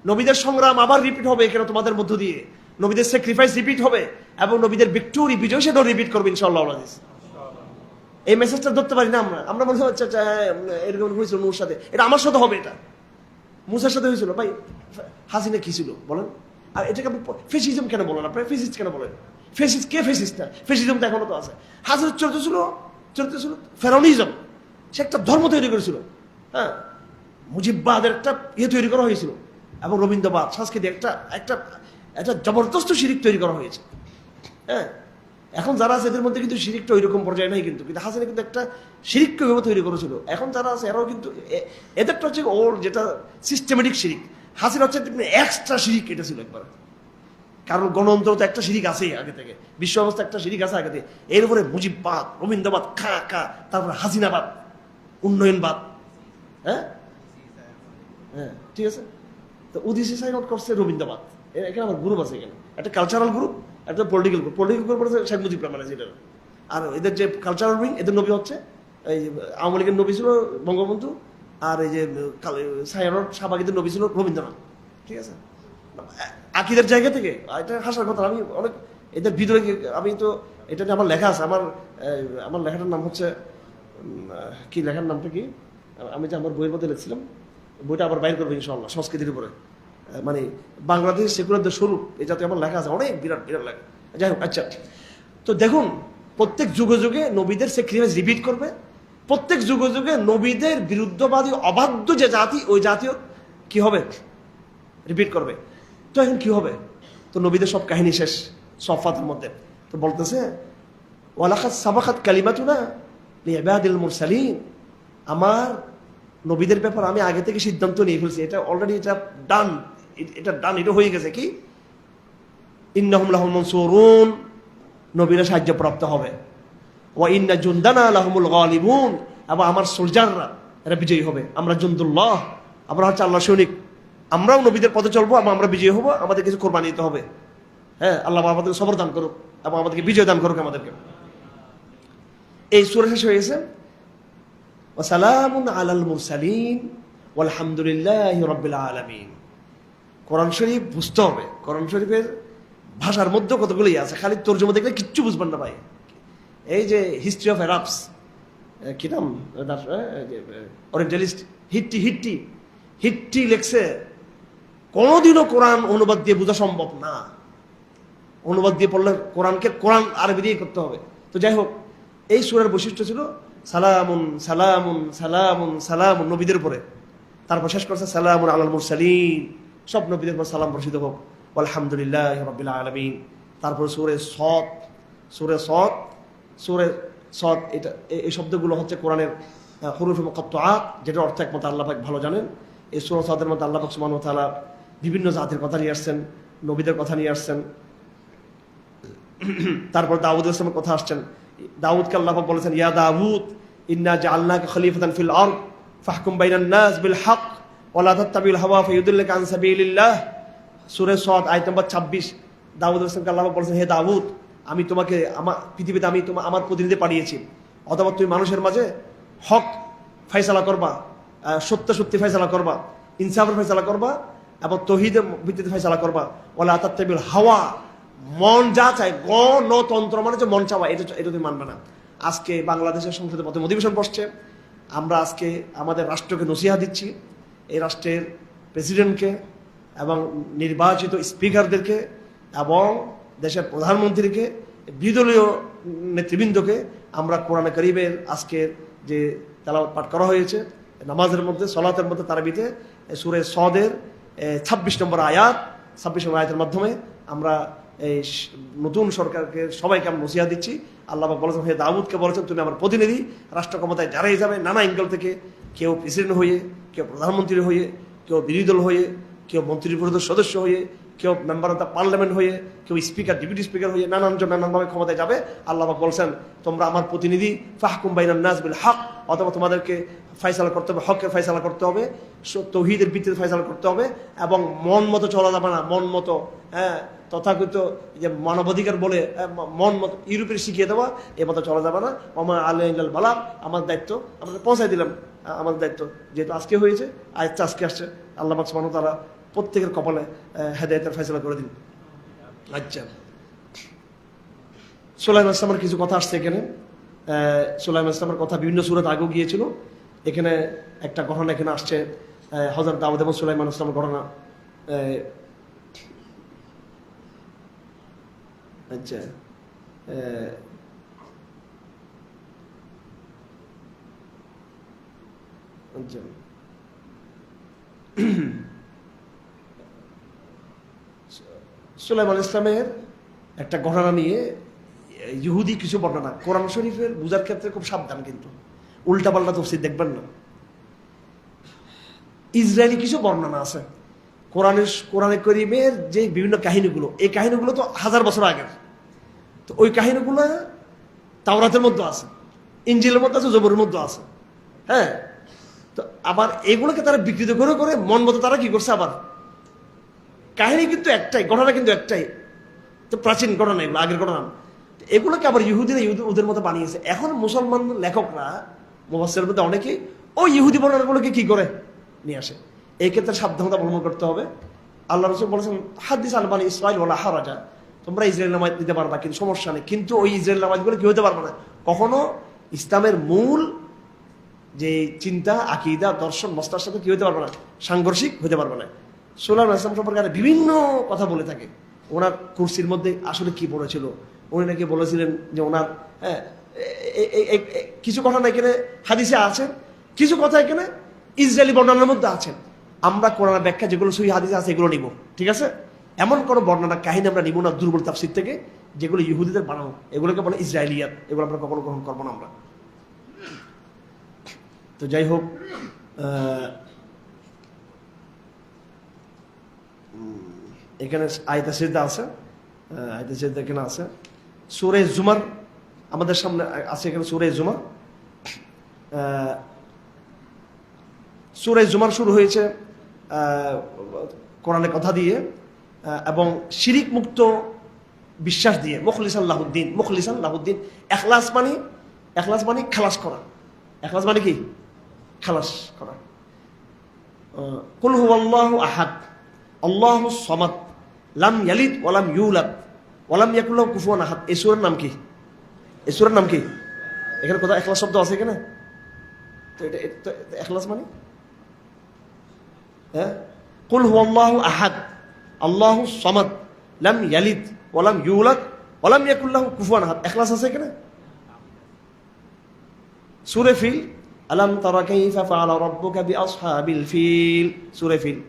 নবীদের সংগ্রাম আবার রিপিট হবে এখানে তোমাদের মধ্য দিয়ে। নবীদের স্যাক্রিফাইস রিপিট হবে এবং নবীদের ভিক্টোরি, বিজয় সেটাও রিপিট করবে ইনশাআল্লাহ। এই মেসেজটা ধরতে পারি না আমরা। আমরা মনে হচ্ছে এরকম হয়েছিল নূর সাথে, এটা আমার সাথে হবে, এটা মুসার সাথে হয়েছিল। ভাই হাসিনা কি ছিল বলেন? আর এটাকে আপনি ফেসিজম কেন বলেন? আপনার ফেসিস্ট কেন বলেন? ফেসিস্ট কে? ফেসিস্ট না, ফেসিজম তো এখনো তো আছে। হাসিনার চরিত্র ছিল ফেরাউনিজম। সে একটা ধর্ম তৈরি করেছিল। হ্যাঁ, মুজিববাদের একটা তৈরি করা হয়েছিল এবং রবীন্দ্রবাদ সংস্কৃতি একটা একটা একটা জবরদস্ত শিরিক তৈরি করা হয়েছে। হ্যাঁ, এখন যারা আছে এদের মধ্যে কিন্তু শিরিকটা ওই রকম পর্যায়ে নাই, কিন্তু হাসিনা কিন্তু একটা শিরিককে ওইভাবে তৈরি করেছিল। এখন যারা আছে এরাও কিন্তু এদেরটা হচ্ছে ওর যেটা সিস্টেমেটিক শিরিক, হাসিনা হচ্ছে এক্সট্রা শিরিক। এটা ছিল একবার, কারণ গণতন্ত্র তো একটা শিরিক আছেই আগে থেকে, বিশ্ব অবস্থা একটা শিরিক আছে আগে থেকে। এরপরে মুজিববাদ, রবীন্দ্রবাদ, তারপরে হাসিনাবাদ, উন্নয়নবাদ। হ্যাঁ হ্যাঁ, ঠিক আছে। তো ওডিসি সাইন আউট করছে রবীন্দ্রবাদ। এখানে আমার গ্রুপ আছে, এখানে একটা কালচারাল গ্রুপ, একটা পলিটিক্যাল গ্রুপ। পলিটিক্যাল গ্রুপ হচ্ছে শেখ মুজিব রহমান যেটা, আর এদের যে কালচারাল উইং, এদের নবী হচ্ছে এই আওয়ামী লীগের নবী ছিল বঙ্গবন্ধু, আর এই যে সাইনআউট শাহবাগীদের নবী ছিল রবীন্দ্রনাথ। ঠিক আছে, আকিদের জায়গা থেকে এটা হাসার কথা। আমি অনেক এদের ভিতরে, আমি তো এটা নিয়ে আমার লেখা আছে। আমার লেখাটার নাম হচ্ছে কি, লেখার নামটা কি, আমি যে আমার বইয়ের মধ্যে লিখছিলাম, বইটা আবার বাইর করবো ইনশাআল্লাহ, সংস্কৃতির উপরে, মানে বাংলাদেশ সেকুলারদের স্বরূপ, এই যাতে আমার লেখা আছে, অনেক বিরাট বিরাট লেখা। যাই হোক, আচ্ছা, তো দেখুন প্রত্যেক যুগে যুগে নবীদের স্যাক্রিফাইস রিপিট করবে। প্রত্যেক যুগে যুগে নবীদের বিরুদ্ধবাদী অবাধ্য যে জাতি, ওই জাতীয় কি হবে? রিপিট করবে। তো এখন কি হবে? তো নবীদের সব কাহিনী শেষ সফাতের মধ্যে। তো বলতেছে ওয়ালাকাদ সাবাকাত কালিমাতুনা লিইবাদিল মুরসালিন। আমার নবীদের ব্যাপার আমি আগে থেকে সিদ্ধান্ত নিয়ে ফেলছি, এটা অলরেডি, এটা ডান, এটা হয়ে গেছে। কি? ইন্নাহুম লাহুমুল মানসুরুন, নবীরা সাহায্যপ্রাপ্ত হবে। ওয়া ইন্না জুনদানা লাহুমুল গালিবুন, এবং আমার সোলজাররা এরা বিজয়ী হবে। আমরা জুনদুল্লাহ, আমরা হচ্ছে আল্লাহ সৈনিক। আমরাও নবীদের পথে চলবো এবং আমরা বিজয়ী হবো। আমাদের কিছু কোরবানি দিতে হবে। হ্যাঁ, আল্লাহ আমাদেরকে সবর দান করুক এবং আমাদেরকে বিজয় দান করুক আমাদেরকে। এই সূরা শেষ হয়ে গেছে ওয়া সালামুন আলাল মুরসালিন ওয়ালহামদুলিল্লাহি রাব্বিল আলামিন। কোরআন শরীফ বুঝতে হবে। কোরআন শরীফের ভাষার মধ্যে কতগুলোই আছে, খালি তর্জমা দেখলে কিচ্ছু বুঝবেন না ভাই। এই যে হিস্ট্রি অফ অ্যারাবস, কি নাম ওরিয়েন্টালিস্ট, হিট্টি লেখছে, কোনোদিনও কোরআন অনুবাদ দিয়ে বোঝা সম্ভব না। অনুবাদ দিয়ে পড়লে কোরআনকে কোরআন আরবি দিয়ে করতে হবে। তো যাই হোক, এই সূরার বৈশিষ্ট্য ছিল সালামুন সালামুন সালামুন সালামুন, নবীদের উপরে। তারপর শেষ করছে সালামুন আলাল মুরসালিন, সব নবীদের উপর সালাম বর্ষিত হোক, আলহামদুলিল্লাহি রাব্বিল আলামিন। তারপর সূরা সদ, এটা এই শব্দগুলো হচ্ছে কোরআনের হুরুফে মুকাত্তাআত, যেটার অর্থ একমাত্র আল্লাহ পাক ভালো জানেন। এই সূরা সদের মধ্যে আল্লাহ পাক সুবহানাহু ওয়া তাআলা বিভিন্ন জাতির কথা নিয়ে আসছেন, নবীদের কথা নিয়ে আসছেন। তারপর দাউদ আলাইহিস সালামের কথা আসছেন। দাউদকে আল্লাহ পাক বলেছেন, ইয়া দাউদ ইন্না জাআলনাকা খলিফাতান ফিল আরদ ফাহকুম বাইনান নাস বিল হক ওয়া লা তাত্তাবিল হাওয়া ফায়ুদিল্লাকা আন সাবিলিল্লাহ। সূরা সদ আয়াত নম্বর 26। দাউদ আলাইহিস সালামকে আল্লাহ পাক বলেছেন, হে দাউদ, আমি তোমাকে পৃথিবীতে আমি আমার প্রতিনিধি পাঠিয়েছি, অথবা তুমি মানুষের মাঝে হক ফয়সালা করবা, সত্যি ফয়সালা করবা, ইনসাফের ফয়সালা করবা এবং তৌহিদের ভিত্তিতে ফয়সালা করবা। ওয়া লা তাত্তাবিল হাওয়া, মন যা চায়, গণতন্ত্র মানে যে মন চাওয়া, এটা তুমি মানবে না। আজকে বাংলাদেশের সংসদে প্রথম অধিবেশন বসছে, আমরা আজকে আমাদের রাষ্ট্রকে নসিহা দিচ্ছি, এই রাষ্ট্রের প্রেসিডেন্টকে এবং নির্বাচিত স্পিকারদেরকে এবং দেশের প্রধানমন্ত্রীকে, বিদলীয় নেতৃবৃন্দকে আমরা কোরআনে কারীমের আজকের যে তেলাওয়াত পাঠ করা হয়েছে নামাজের মধ্যে, সলাতের মধ্যে, তারাবিতে, সূরা সদের 26 নম্বর আয়াত, 26 নম্বর আয়াতের মাধ্যমে আমরা এই নতুন সরকারকে সবাইকে আমরা নসিহত দিচ্ছি। আল্লাহ পাক বলেছেন, হে দাউদকে বলেছেন, তুমি আমার প্রতিনিধি, রাষ্ট্র ক্ষমতায় যারাই যাবে নানা অ্যাঙ্গেল থেকে, কেউ প্রেসিডেন্ট হয়ে, কেউ প্রধানমন্ত্রী হয়ে, কেউ বিরোধী দল হয়ে, কেউ মন্ত্রী পরিষদের সদস্য হয়ে, কেউ মেম্বার অফ দ্য পার্লামেন্ট হয়ে, কেউ স্পিকার, ডেপুটি স্পিকার হয়ে নানানজন নানানভাবে ক্ষমতায় যাবে। আল্লাহ পাক বলছেন, তোমরা আমার প্রতিনিধি, ফাহকুম বাইনান নাস বিল হক, অথবা তোমাদেরকে ফয়সালা করতে হবে, হকের ফয়সালা করতে হবে, তৌহিদের ভিত্তিতে ফয়সালা করতে হবে, এবং মন মতো চলা যাবে না। মন মতো, তথাকথিত যে মানবাধিকার বলে মন মতো ইউরোপের শিখিয়ে দেওয়া, এ মতো চলা যাবে না। আমার আল্লাহ বালাগ, আমার দায়িত্ব আমাদের পৌঁছাই দিলাম। আমাদের দায়িত্ব যেহেতু আজকে হয়েছে, আজকে আসছে, আল্লাহ পাক সুবহানাহু ওয়া তাআলা প্রত্যেকের কপালে হেদায়েতের ফয়সালা করে দিন। আচ্ছা, সুলাইমান ইসলামের কিছু কথা আসছে এখানে। সুলাইমান ইসলামের কথা বিভিন্ন সূরাতে আগেও গিয়েছিল। এখানে একটা ঘটনা এখানে আসছে, হযরত দাউদ এবং সুলাইমান ইসলামের ঘটনা। আচ্ছা, আচ্ছা, সুলাইমান ইসলামের একটা ঘটনা নিয়ে ইহুদি কিছু বর্ণনা, কোরআন শরীফের বুঝার ক্ষেত্রে খুব সাবধান, কিন্তু উল্টাপাল্টা তফসির দেখবেন না। ইসরায়েলি কিছু বর্ণনা আছে কোরআনে করিমের যে বিভিন্ন কাহিনীগুলো, এই কাহিনীগুলো তো 1000 বছর আগের। তো ওই কাহিনীগুলো তাওরাতের মধ্যে আছে, ইনজিলের মধ্যে আছে, জবুরের মধ্যে আছে। হ্যাঁ, তো আবার এগুলোকে তারা বিকৃত করে করে মন মতো তারা কি করছে, আবার কাহিনী কিন্তু একটাই, ঘটনা কিন্তু একটাই, তো প্রাচীন ঘটনা, এগুলো আগের ঘটনা। এগুলোকে আবার ইহুদিরা ওদের মতো বানিয়েছে। এখন মুসলমান লেখকরা, মুফাসসিরের মধ্যে অনেকেই ওই ইহুদি বর্ণনাগুলোকে কি করে নিয়ে আসে। এই ক্ষেত্রে সাবধানতা অবলম্বন করতে হবে। আল্লাহ রাসূল বলেছেন, হাদিস আল বানি ইসরাঈল ওয়ালা হারাজা, তোমরা ইসরায়েল নামাজ দিতে পারবা, কিন্তু সমস্যা নেই। কিন্তু ওই ইসরায়েল নামাজগুলো কি হতে পারবে না, কখনো ইসলামের মূল যে চিন্তা, আকীদা, দর্শন, মস্তার সাথে কি হতে পারবে না, সাংঘর্ষিক হতে পারবে না। সুলাইমান ইসলাম সম্পর্কে বিভিন্ন কথা বলে থাকে। ওনার কুরসির মধ্যে আসলে কি পড়েছিল, উনি নাকি বলেছিলেন যে ওনার কিছু কথা না এখানে হাদিসে আছে, কিছু কথা এখানে ইসরায়েলি বর্ণনার মধ্যে আছে। আমরা কোরআন ব্যাখ্যা যেগুলো সহিহ হাদিসে আছে এগুলো নিব, ঠিক আছে? এমন কোনো বর্ণনা কাহিনী আমরা নিব না দুর্বল তাফসীর থেকে, যেগুলো ইহুদিদের বানানো, এগুলোকে বলে ইসরায়েলিয়াত, এগুলো আমরা কখনো গ্রহণ করবো না আমরা। তো যাই হোক, এখানে আয়াতে সিজদা আছে, আয়াতে সিজদা এখানে আছে। সূরা জুমার আমাদের সামনে আছে, এখানে সূরা জুমার। সূরা জুমার শুরু হয়েছে কোরআনের কথা দিয়ে এবং শিরিক মুক্ত বিশ্বাস দিয়ে, মুখলিসান লাহুদ্দিন, মুখলিসান লাহুদ্দিন। ইখলাস মানে খালাস করা। ইখলাস মানে কি? খালাস করা। কুল হুয়াল্লাহু আহাদ আল্লাহুস সামাদ লাম ইয়ালিদ ওয়া লাম ইউলাদ ওয়া লাম ইয়াকুল লাহু কুফুয়ান আহাদ। এই সূরার নাম কি? এই সূরার নাম কি? এখানে কোথাও ইখলাস শব্দ আছে এখানে? তো এটা ইখলাস মানে, হ্যাঁ, কুল হুয়াল্লাহু আহাদ আল্লাহুস সামাদ লাম ইয়ালিদ ওয়া লাম ইউলাদ ওয়া লাম ইয়াকুল লাহু কুফুয়ান আহাদ। ইখলাস আছে এখানে? সূরা ফিল, আলাম তারা কাইফা ফাআলা রাব্বুকা বিআসহাবিল ফিল। সূরা ফিল।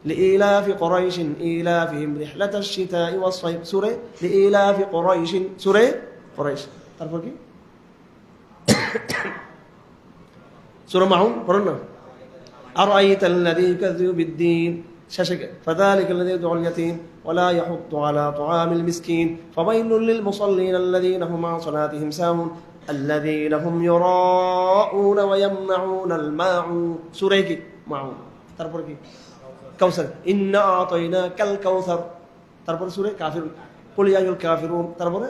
লিইলাফি কুরাইশিন ইলাফিহিম রিহলাতাশ শিতাই ওয়াস সাইফ। সূরা লিইলাফি কুরাইশিন, সূরা কুরাইশ। তারপর কি? সূরা মাউন পড়ুন না। আরাইতাল্লাযী ইউকাযযিবু বিদ্দীন, শেষে ফাযালিকাল্লাযী ইউদুল ইয়াতীম ওয়া লা ইয়াহুদ্দু আলা তুআমিল মিসকিন ফাওয়াইলুল লিল মুসাল্লিন আল্লাযীনা হুম আন সালাতিহিম সাহুন الذين هم يراءون ويمنعون الماعون। সূরা কি? মাউন। তারপর কি? কাউসার। ইন্না আতাইনাকাল কাউসার। তারপর সূরা কাফিরুন, কুল ইয়া আইয়ুল কাফিরুন। তারপরে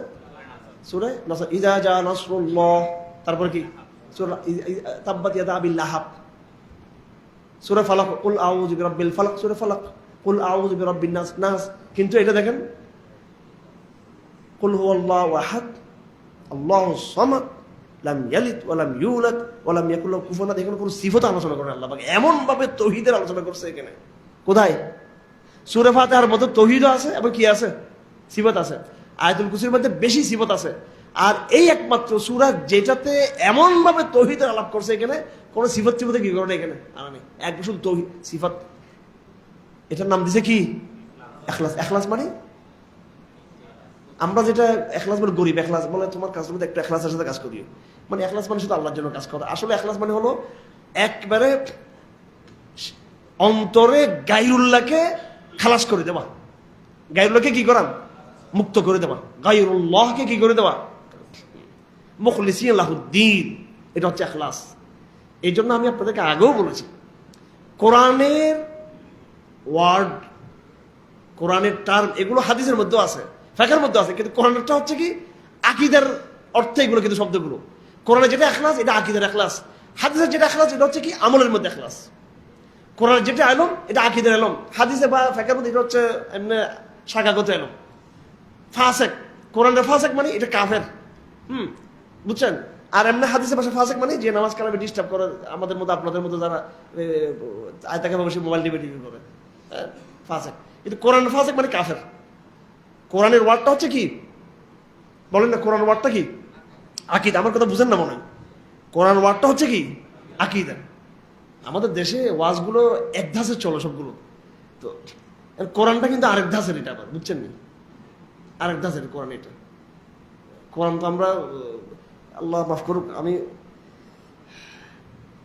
সূরা নাসর, ইযা জা নাসরুল্লাহ। তারপর কি? সূরা তাব্বাত ইয়াদা আবি লাহাব। সূরা ফালাক, কুল আউযু বিরাব্বিল ফালাক। সূরা ফালাক, কুল আউযু বিরাব্বিন নাস। নাস। কিন্তু এটা দেখেন, কুল হুয়াল্লাহু আহাদ আল্লাহুস সামাদ লাম ইয়ালিদ ওয়া লাম ইউলাদ ওয়া লাম ইয়াকুল লাহু কুফুয়ান আহাদ। এখানে কোনো সিফত আলোচনা করেন আল্লাহ পাক, এমন ভাবে তাওহীদের আলোচনা করছে এখানে। কোথায়? সূরা ফাতিহার মধ্যে তাওহীদ আছে এবং কি আছে? সিফত আছে। আয়াতুল কুরসির মধ্যে বেশি সিফত আছে। আর এই একমাত্র সূরা যেটাতে এমন ভাবে তৌহিদের আলাপ করছে, এখানে কোন সিফাত সিফাতে কি করে এখানে আনা নেই, এক বছর তৌহিদ সিফাত। এটার নাম দিছে কি? এখলাস। এখলাস মানে আমরা যেটা এখলাস মানে গরিব, এখলাস বলে তোমার কাজের মধ্যে একটা এখলাসের সাথে কাজ করিও, মানে এখলাস মানে শুধু আল্লাহর জন্য কাজ করা। আসলে এখলাস মানে হলো একবারে অন্তরে গায়রুল্লাহকে খালাস করে দেওয়া, গায়রুল্লাহকে কি করা? মুক্ত করে দেওয়া, গায়রুল্লাহকে কি করে দেওয়া? মুখলিসিন লাহুদ্দিন, এটা হচ্ছে এখলাস। এই জন্য আমি আপনাদেরকে আগেও বলেছি, কোরআনের ওয়ার্ড, কোরআনের টার্ম এগুলো হাদিসের মধ্যেও আছে, ফিকহের মধ্যে আছে, কিন্তু কোরআনেরটা হচ্ছে কি আকীদার অর্থে এগুলো, কিন্তু শব্দগুলো কোরআনে যেটা এখলাস এটা আকীদার এখলাস, হাদিসের যেটা এখলাস এটা হচ্ছে কি আমলের মধ্যে এখলাস। কোরআনের যেটা এলম এটা আকীদার এলম, হাদিসে বা ফিকহের মধ্যে এটা হচ্ছে এমনি শাখাগত এলম। ফাসেক, কোরআনের ফাসেক মানে এটা কাফের, বুঝছেন? আর এমনি হাদিসের ভাষা ফাসেক মানে যে নামাজ কালামে ডিস্টার্ব করে, আমাদের মধ্যে আপনাদের মধ্যে যারা আয়তাকে বসে মোবাইল টিভি করে, ফাসেক। কিন্তু কোরআনের ফাসেক মানে কাফের। কোরআনের ওয়ার্ডটা হচ্ছে কি বলেন না, কোরআন ওয়ার্ডটা কি? আকীদা। আমার কথা বুঝেন না মনে হয়? কোরআন ওয়ার্ডটা হচ্ছে কি আকীদা। আমাদের দেশে ওয়াজগুলো এক ধাঁচের চলে সবগুলো, তো কোরআনটা কিন্তু আরেক ধাঁচের, এটা আবার বুঝছেন না, আরেক ধাঁচের কোরআন এটা। কোরআন তো আমরা, আল্লাহ মাফ করুক, আমি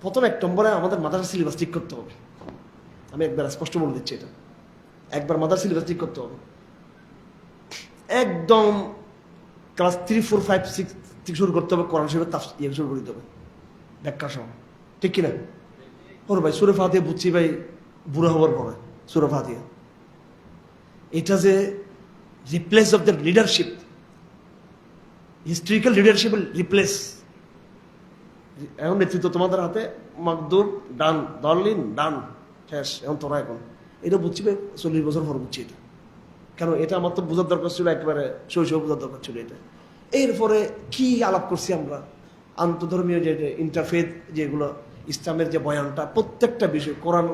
প্রথম 1 নম্বরে আমাদের মাদ্রাসা সিলেবাস ঠিক করতে হবে। আমি একবার স্পষ্ট বলে দিচ্ছি, এটা একবার মাদ্রাসা সিলেবাস ঠিক করতে হবে, একদম ক্লাস 3, 4, 5, 6 থেকে শুরু করতে হবে। কোরআন শরীফের ইয়ে শুরু করে দিতে হবে, ব্যাখ্যা সহ, ঠিক কিনা? ওর ভাই সূরা ফাতিহা বুঝছি ভাই বুড়া হওয়ার পরে, সূরা ফাতিহা এটা যে replace of the leadership, historical leadership replace. এখন নেতৃত্ব তোমাদের হাতে, মাকদুব ডান, দলিন ডান, শেষ, এখন তোরা এখন এটা বুঝছি ভাই 40 বছর পর বুঝছি এটা। কেন এটা আমার তো বোঝার দরকার ছিল, একেবারে শৈশব বোঝার দরকার ছিল এটা। এরপরে কি আলাপ করছি আমরা, আন্তধর্মীয় যে ইন্টারফেথ যেগুলো, ইসলামের যে বয়ানটা, প্রত্যেকটা বিষয় কোরআন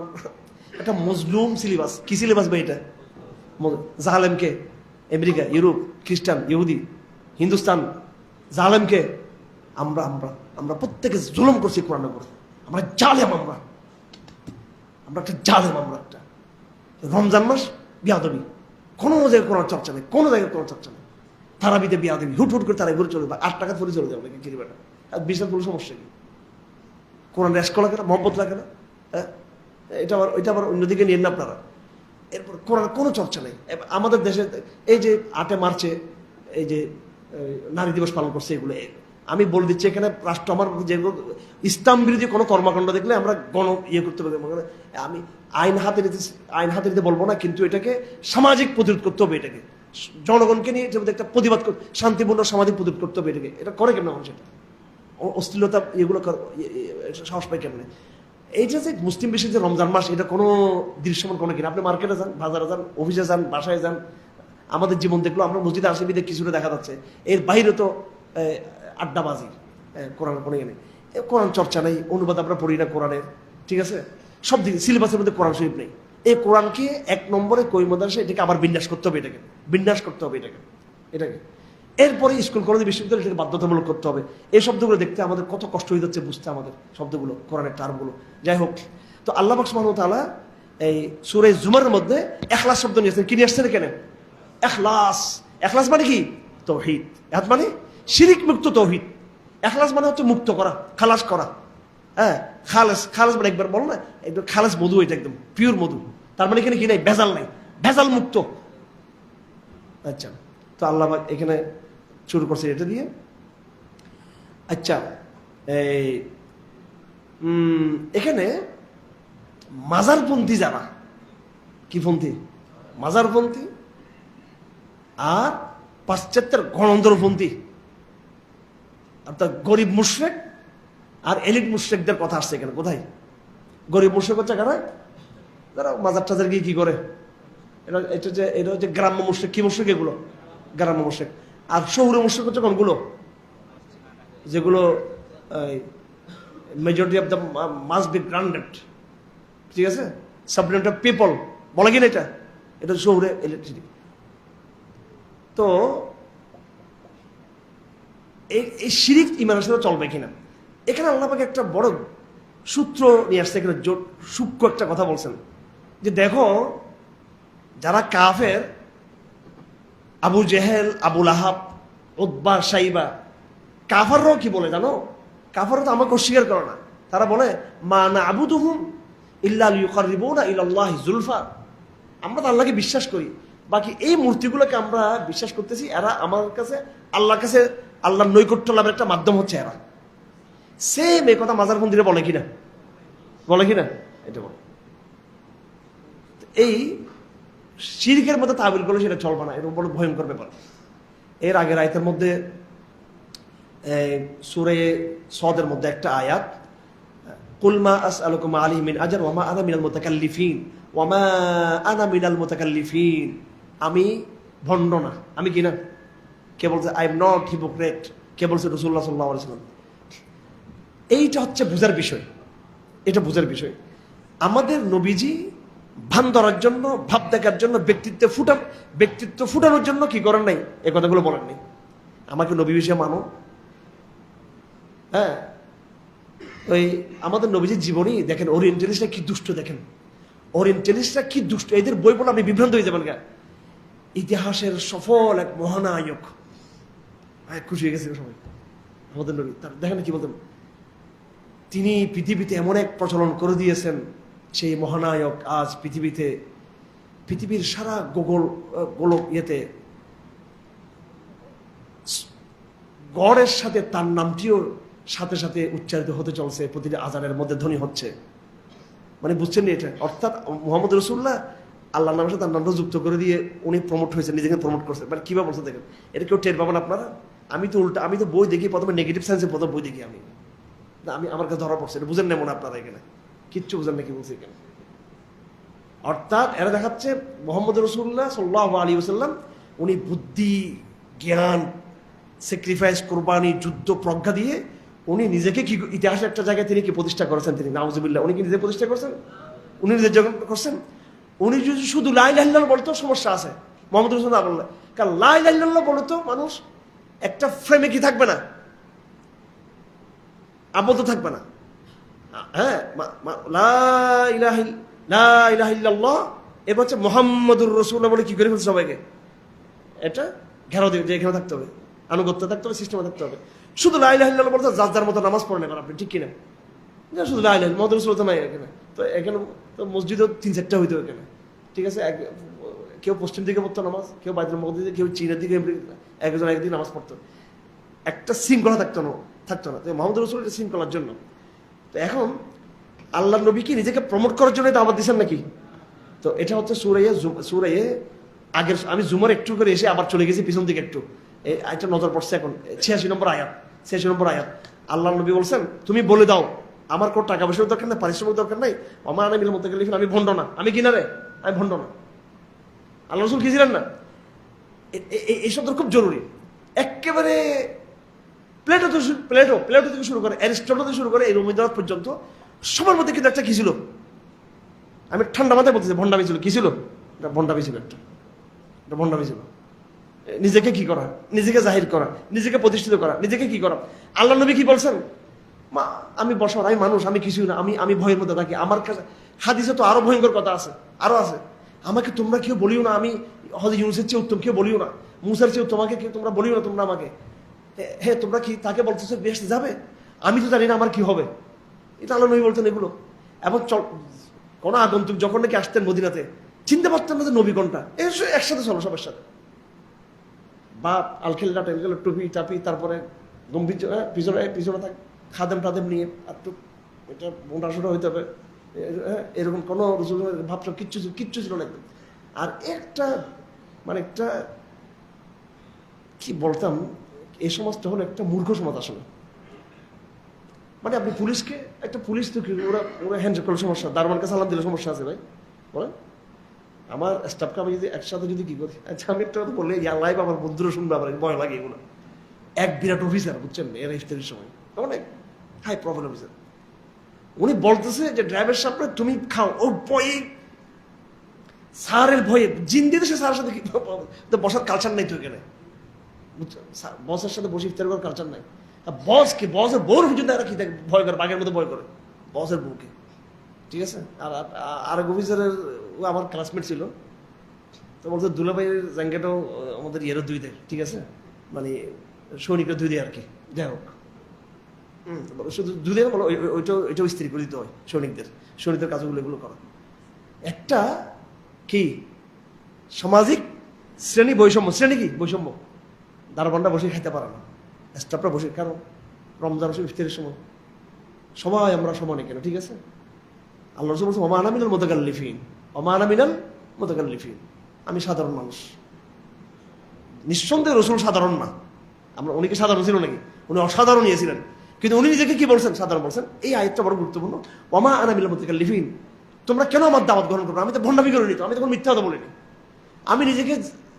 একটা মজলুম সিলেবাস। কি সিলেবাস ভাই এটা? জালেমকে আমেরিকা, ইউরোপ, খ্রিস্টান, ইহুদি, হিন্দুস্তান, জালেমকে আমরা আমরা আমরা প্রত্যেকে জুলুম করছি কোরআনের উপর। আমরা জালেম, আমরা একটা জালেম, আমরা একটা। রমজান মাস বিয়াদবি, কোনো জায়গায় কোনো চর্চা নেই, কোনো জায়গায় কোনো চর্চা নেই। তারাবিতে বিয়াদবি, হুট হুট করে তারা ঘুরে চলে যাবে, 8 টাকা ধরে চলে যাবে কিরিবাটা, আর বিশাল কোনো সমস্যা নেই। কোরআন রেস্ক লাগে না, মহব্বত লাগে না, হ্যাঁ? ওইটা আবার অন্যদিকে নিয়ে না আপনারা। এরপর কোরআন কোনো চর্চা নেই। আমাদের দেশে এই যে 8 মার্চে এই যে নারী দিবস পালন করছে, এগুলো আমি বলে দিচ্ছি এখানে রাষ্ট্র আমার যেগুলো ইসলাম বিরোধী কোনো কর্মকাণ্ড দেখলে আমরা ইয়ে করতে পারি। আমি আইন হাতে নিতে বলবো না, কিন্তু এটাকে সামাজিক প্রতিরোধ করতে হবে, এটাকে জনগণকে নিয়ে যেমন একটা প্রতিবাদ, শান্তিপূর্ণ সামাজিক প্রতিরোধ করতে হবে এটাকে। এটা করে কেমন মানুষ, এটা অশ্লীলতা এগুলো সাহস পায় কেমনে? এইটা যে মুসলিম বিশ্বের যে রমজান মাস, এটা কোনো দৃশ্যমান কোনো কিনা। আপনি মার্কেটে যান, বাজারে যান, অফিসে যান, বাসায় যান, আমাদের জীবন দেখলো, আমরা মসজিদে আসি বিদে কিছুটা দেখা যাচ্ছে, এর বাইরে তো আড্ডাবাজি, কোরআনের কোনো ইয়ে নেই, কোরআন চর্চা নেই, অনুবাদ আমরা পড়ি না কোরআনের, ঠিক আছে? সব দিকে সিলেবাসের মধ্যে কোরআন শরীফ নেই। এই কোরআনকে 1 নম্বরে কই মাদ্রাসা, এটাকে আবার বিন্যাস করতে হবে, বিন্যাস করতে হবে এটাকে। এরপরে স্কুল কলেজ বিশ্ববিদ্যালয় এটাকে বাধ্যতামূলক করতে হবে। এই শব্দগুলো দেখতে আমাদের কত কষ্ট হয়ে যাচ্ছে বুঝতে, আমাদের শব্দগুলো, কোরআনের টার্মগুলো। যাই হোক, তো আল্লাহ পাক সুবহানাহু ওয়া তাআলা এই সূরা জুমারের মধ্যে ইখলাস শব্দ নিয়েছেন। কি নিয়ে আসছেন এখানে? ইখলাস। ইখলাস মানে কি? তাওহীদ। এত মানে শিরিক মুক্ত তাওহীদ। ইখলাস মানে হচ্ছে মুক্ত করা, খালাস করা। হ্যাঁ, খালাস মানে একবার বল না, একদম খালাস মধু, এটা একদম পিওর মধু। তার মানে এখানে কি নাই? ভেজাল নাই, ভেজাল মুক্ত। আচ্ছা, তো আল্লাহ এখানে শুরু করছে এটা দিয়ে। আচ্ছা, এই এখানে মাজারপন্থী যারা, কি পন্থী? মাজারপন্থী আর পাশ্চাত্যের গণতন্ত্রপন্থী, অর্থাৎ গরিব মুশরিক আর এলিট মুশরিকদের কথা আসছে এখানে। কোথায় গরিব মুশরিক হচ্ছে কারা? যারা মাজার টাজার গিয়ে কি করে, এটা হচ্ছে গ্রাম্য মুশরিক। কি মুশরিক এগুলো? গ্রাম্য মুশরিক। আর শহুরে মুশরিক হচ্ছে কোনগুলো? যেগুলো majority of the must be granted, ঠিক আছে, সাবজেক্ট অফ পিপল বলে কিনা, এটা শহুরে ইলেকট্রিসিটি। তো এই শিরিক ইমানের সাথে চলবে কিনা। এখানে আল্লাহ পাক একটা বড় সূত্র নিয়ে আসছে, এখানে সূক্ষ্ম একটা কথা বলছেন যে দেখো, যারা কাফের, আবু জেহেল, আবুল আহাব, উতবা, সাইবা, কাফাররাও কি বলে জানো? কাফাররা তো আমাকে অস্বীকার করে না। তারা বলে মা না'বুদুহুম ইল্লা লিয়ুকাররিবুনা ইলাল্লাহি যুলফা। আমরা তো আল্লাহকে বিশ্বাস করি, বাকি এই মূর্তিগুলোকে আমরা বিশ্বাস করতেছি, এরা আমার কাছে আল্লাহর কাছে আল্লাহর নৈকট্য লাভের একটা মাধ্যম হচ্ছে এরা। সেম এই কথা মাজার মন্দিরে বলে কিনা? বলে কিনা? এটা বলে। এই শিরকের মধ্যে তাবিল করলে সেটা চলবে না, এটা বড় ভয়ঙ্কর ব্যাপার। এর আগের আয়াতের মধ্যে সূরা সদের মধ্যে একটা আয়াত, কুল মা আসআলুকুম আলাইহি মিন আজর ওয়া মা আনা মিনাল মুতাকাল্লিফিন ওয়া মা আনা মিনাল মুতাকাল্লিফিন। আমি ভণ্ড না, আমি কি না? কে বলছে? I am not hypocrite. কে বলছে? রাসূলুল্লাহ সাল্লাল্লাহু আলাইহি ওয়াসাল্লাম। এইটা হচ্ছে বুঝার বিষয়, এটা বুঝার বিষয়। আমাদের নবীজি ভান ধরার জন্য, ভাব দেখার জন্য, ব্যক্তিত্ব ফুটানোর জন্য কি করেন নাই? এই কথাগুলো বলেন নাই। আমাকে নবী বিষয়ে মানো। হ্যাঁ, ওই আমাদের নবীজির জীবনী দেখেন, ওরিয়েন্টালিস্টরা কি দুষ্ট, দেখেন ওরিয়েন্টালিস্টরা কি দুষ্ট। এদের বই পড়লে আপনি বিভ্রান্ত হয়ে যাবেন। ইতিহাসের সফল এক মহানায়ক, খুশি হয়ে গেছে সবাই আমাদের নবী। তার দেখেন কি বলতেন, তিনি পৃথিবীতে এমন এক প্রচলন করে দিয়েছেন, সেই মহানায়ক আজ পৃথিবীর সারা গোলক ইয়েতে গড়ের সাথে তার নামটিও সাথে সাথে উচ্চারিত হতে চলছে, প্রতিটি আজানের মধ্যে ধ্বনি হচ্ছে। মানে বুঝছেন এটা? অর্থাৎ মুহাম্মদ রাসূলুল্লাহ আল্লাহর নামের সাথে তার নামটা যুক্ত করে দিয়ে উনি প্রমোট হয়েছেন, নিজেকে প্রমোট করছেন। মানে কিভাবে বলছেন দেখেন, এটা কেউ টের পাবেন আপনারা? আমি তো উল্টা, আমি তো বই দেখি প্রথমে নেগেটিভ সায়েন্সে প্রথম বই দেখি আমি আমার কাছে ধরা পড়ছে। এটা বুঝেন না মনে আপনারা? এখানে কিচ্ছু বুঝেন না কি বলছে এখানে। অর্থাৎ এরা দেখাচ্ছে মুহাম্মদ রাসূলুল্লাহ সাল্লাল্লাহু আলাইহি ওয়াসাল্লাম উনি বুদ্ধি, জ্ঞান, স্যাক্রিফাইস, কোরবানি, যুদ্ধ, প্রজ্ঞা দিয়ে উনি নিজেকে কি ইতিহাসের একটা জায়গায় তিনি কি প্রতিষ্ঠা করেছেন? তিনি নাউজুবিল্লাহ, উনি কি নিজে প্রতিষ্ঠা করছেন? উনি নিজের জগৎ করছেন? উনি যদি শুধু লা ইলাহা ইল্লাল্লাহ বলতো সমস্যা আছে, মুহাম্মদ রাসূলুল্লাহ বললেন, কারণ লা ইলাহা ইল্লাল্লাহ বলতো মানুষ একটা ফ্রেমে কি থাকবে না, আবদ্ধ থাকবে না। হ্যাঁ, লা ইলাহা ইল্লাল্লাহ এবার হচ্ছে মুহাম্মাদুর রাসূলুল্লাহ বলে কি করে ফেলছে সবাইকে। এটা ঘেরাও দিয়ে যে এখানে থাকতে হবে, আনুগত্য থাকতে হবে, সিস্টেমে থাকতে হবে। শুধু লা ইলাহা ইল্লাল্লাহ বলতে যার যার মতো নামাজ পড়ে নেবেন আপনি, ঠিক কিনা? শুধু লা ইলাহা মুহাম্মাদুর রাসূলুল্লাহ নাই এখানে। তো এখানে তো মসজিদও 3-4টা হইতো এখানে, ঠিক আছে? কেউ পশ্চিম দিকে পড়তো নামাজ, কেউ বাইতুল মুকাদ্দাস দিকে, কেউ চীনের দিকে, একজন একদিকে নামাজ পড়তো। একটা শৃঙ্খলা থাকতো না। তো মুহাম্মদ রাসূল এটা শৃঙ্খলার জন্য। তো এখন আল্লাহর নবী কি নিজেকে প্রমোট করার জন্য দাওয়াত দিয়েছেন নাকি? তো এটা হচ্ছে সূরা আগের, আমি জুমার একটু করে এসে আবার চলে গেছি পিছন দিকে একটু, একটা নজর পড়ছে এখন 86 নম্বর আয়াত। আল্লাহর নবী বলছেন, তুমি বলে দাও আমার কোন টাকা পয়সার দরকার নাই, পারিশ্রমিক দরকার নাই, আমার আনামিল মুতাকাল্লিফিন, আমি ভণ্ড না। আমি কি না রে? আমি ভণ্ড না। আল্লাহ রাসূল কি ছিলেন না? এই শব্দ খুব জরুরি। একেবারে প্লেটো থেকে শুরু করে, অ্যারিস্টটল থেকে শুরু করে এই রবীন্দ্রনাথ পর্যন্ত সবার মধ্যে কিন্তু একটা কি ছিল, আমি ঠান্ডা মাথায় বলতেছি, ভণ্ডামি ছিল। কি ছিল? এটা ভণ্ডামি ছিল, একটা ভণ্ডামি ছিল। নিজেকে কি করা, নিজেকে জাহির করা, নিজেকে প্রতিষ্ঠিত করা, নিজেকে কি করা। আল্লাহ নবী কি বলছেন? আমি বসর, আমি মানুষ, আমি কিছুই না, আমি ভয়ের মধ্যে থাকি। আমার কাছে হাদিসে তো আরো ভয়ঙ্কর কথা আছে, আরো আছে। আমাকে তোমরা কেউ বলিও না আমি হযরত ইউনূসের চেয়ে উত্তম, কেউ বলিও না। মূসার চেয়ে তোমাকে কেউ তোমরা বলিও না, তোমরা আমাকে। হ্যাঁ, তোমরা কি তাকে বলতেছো বেহেশতে যাবে? আমি তো জানি না আমার কি হবে। এটা আল্লাহ নবী বলতেন এগুলো। এবং কোন আগন্তুক যখন নাকি আসতেন মদিনাতে, চিনতে পারতেন না যে নবী কোনটা। একসাথে চলো সবার সাথে, বাপ আলখেল্লা টেলখেলা, টুপি টাপি, তারপরে গম্ভীর পিছনে থাক, খাদেম টাদেম নিয়ে একটু এটা মোটাসোটা হইতে হবে, এরকম কোনো ভাবসাব কিচ্ছু ছিল না একদম। আর একটা কি বলতাম, এই সমাজটা হলো একটা মূর্খ সমাজ আসলে। মানে আপনি পুলিশকে, একটা পুলিশ তো কি ওরা হ্যান্ডশেক করলে সমস্যা, দারোয়ানকে সালাম দিলে সমস্যা আছে ভাই? বলেন, আমার স্টাফকে আমি যদি একসাথে যদি কি করি, আচ্ছা আমি একটা কথা বললে লাইভ আমার বন্ধুরা শুনবে, আবার ভয় লাগে এগুলো। এক বিরাট অফিসার, বুঝছেন, এর ইফতারির সময় অনেক হাই প্রফেশনাল অফিসার, উনি বলতেছে যে ড্রাইভার সামনে তুমি খাও, ও ভয়ে, স্যারের ভয়ে জিন দিয়ে সে স্যারের সাথে বসার কালচার নেই তো এখানে। বসের সাথে বসে ইফতার করার কালচার নাই। বসকে, বসের বউর পর্যন্ত এরা কি থাকে, ভয় করে, বাঘের মতো ভয় করে বসের বউকে, ঠিক আছে। আর আরেক অফিসারের, ও আমার ক্লাসমেট ছিল, তো বলছে দুলাভাইয়ের জ্যাঙ্কেটও আমাদের ইয়েরও ধুই দেয়, ঠিক আছে, মানে সৈনিকরা ধুই দেয় আর কি, যাই হোক। শুধু ধুই দেয় বলো, ওইটাও ইস্ত্রি করে দিতে হয় সৈনিকদের কাজগুলো এগুলো করা। একটা কি সামাজিক শ্রেণী বৈষম্য, শ্রেণী কি বৈষম্য, দারোয়ানরা বসে খাইতে পারে না, স্টাফরা বসে, কারণ রমজান মাসে ইফতারের সময় সবাই আমরা সমানে কেন, ঠিক আছে। আল্লাহ রাসূল বলছেন ওমা আনা মিনাল মুতাকাল্লিফিন, ওমা আনা মিনাল মুতাকাল্লিফিন, আমি সাধারণ মানুষ। নিঃসন্দেহে রসুল সাধারণ না, আমরা, উনি কি সাধারণ ছিল নাকি? উনি অসাধারণ ছিলেন, কিন্তু উনি নিজেকে কি বলছেন? সাধারণ বলছেন। এই আয়াতটা বড় গুরুত্বপূর্ণ। ওমা আনা মিনাল মুতাকাল্লিফিন, তোমরা কেন আমার দাওয়াত গ্রহণ করবে? আমি তো ভণ্ডামি করিনি, তো আমি তো কোনো মিথ্যা কথা বলিনি। আমি নিজেকে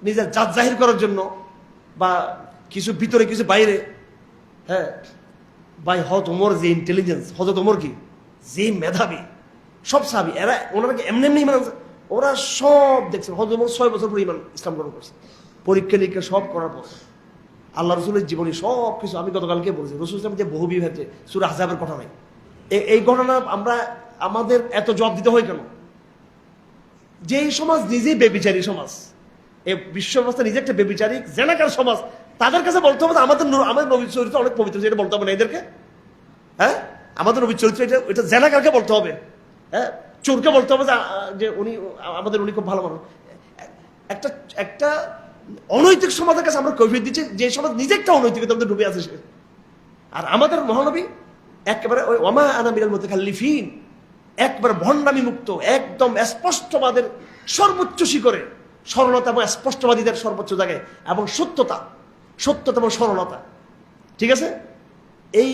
নিজের জাত জাহির করার জন্য বা কিছু ভিতরে কিছু বাইরে, হ্যাঁ ভাই, হযরত ওমর যে ইন্টেলিজেন্স, হযরত ওমর কি যে মেধাবী, সব সাহাবী এরা, ওনারা কি এমনি এমনি ইমান, ওরা সব দেখছেন। হযরত ওমর 6 বছর পরে ইসলাম গ্রহণ করছে, পরীক্ষা নিরীক্ষা সব করার পর। আল্লাহ রসুলের জীবনী সব কিছু, আমি গতকালকে বলছি, রসুল ইসলাম যে বহু বিবাহ, সূরা আহজাবের ঘটনা নাই, এই ঘটনা আমরা আমাদের এত জবাব দিতে হয় কেন? যে এই সমাজ নিজেই বেবিচারী সমাজ, এই বিশ্ব ব্যবস্থা নিজে একটা বেবিচারী জেনাকার সমাজ, তাদের কাছে বলতে হবে আমাদের নবীর চরিত্র অনেক পবিত্র, এটা বলতে হবে না এদেরকে। হ্যাঁ, আমাদের নবীর চরিত্র এটা জেনাকারকে বলতে হবে, হ্যাঁ, চোরকে বলতে হবে যে উনি খুব ভালো মানুষ। একটা একটা অনৈতিক সমাজের কাছে আমরা কৈফিয়ত দিচ্ছি, যে সমাজ নিজে একটা অনৈতিকতার মধ্যে ডুবে আছে সে। আর আমাদের মহানবী একেবারে ওই ওমা আনা মিনাল মুতাকাল্লিফিন, একবার ভণ্ডামি মুক্ত, একদম স্পষ্টবাদের সর্বোচ্চ শিখরে, সরলতা এবং স্পষ্টবাদীদের সর্বোচ্চ জায়গায়, এবং সত্যতা এবং সরলতা, ঠিক আছে। এই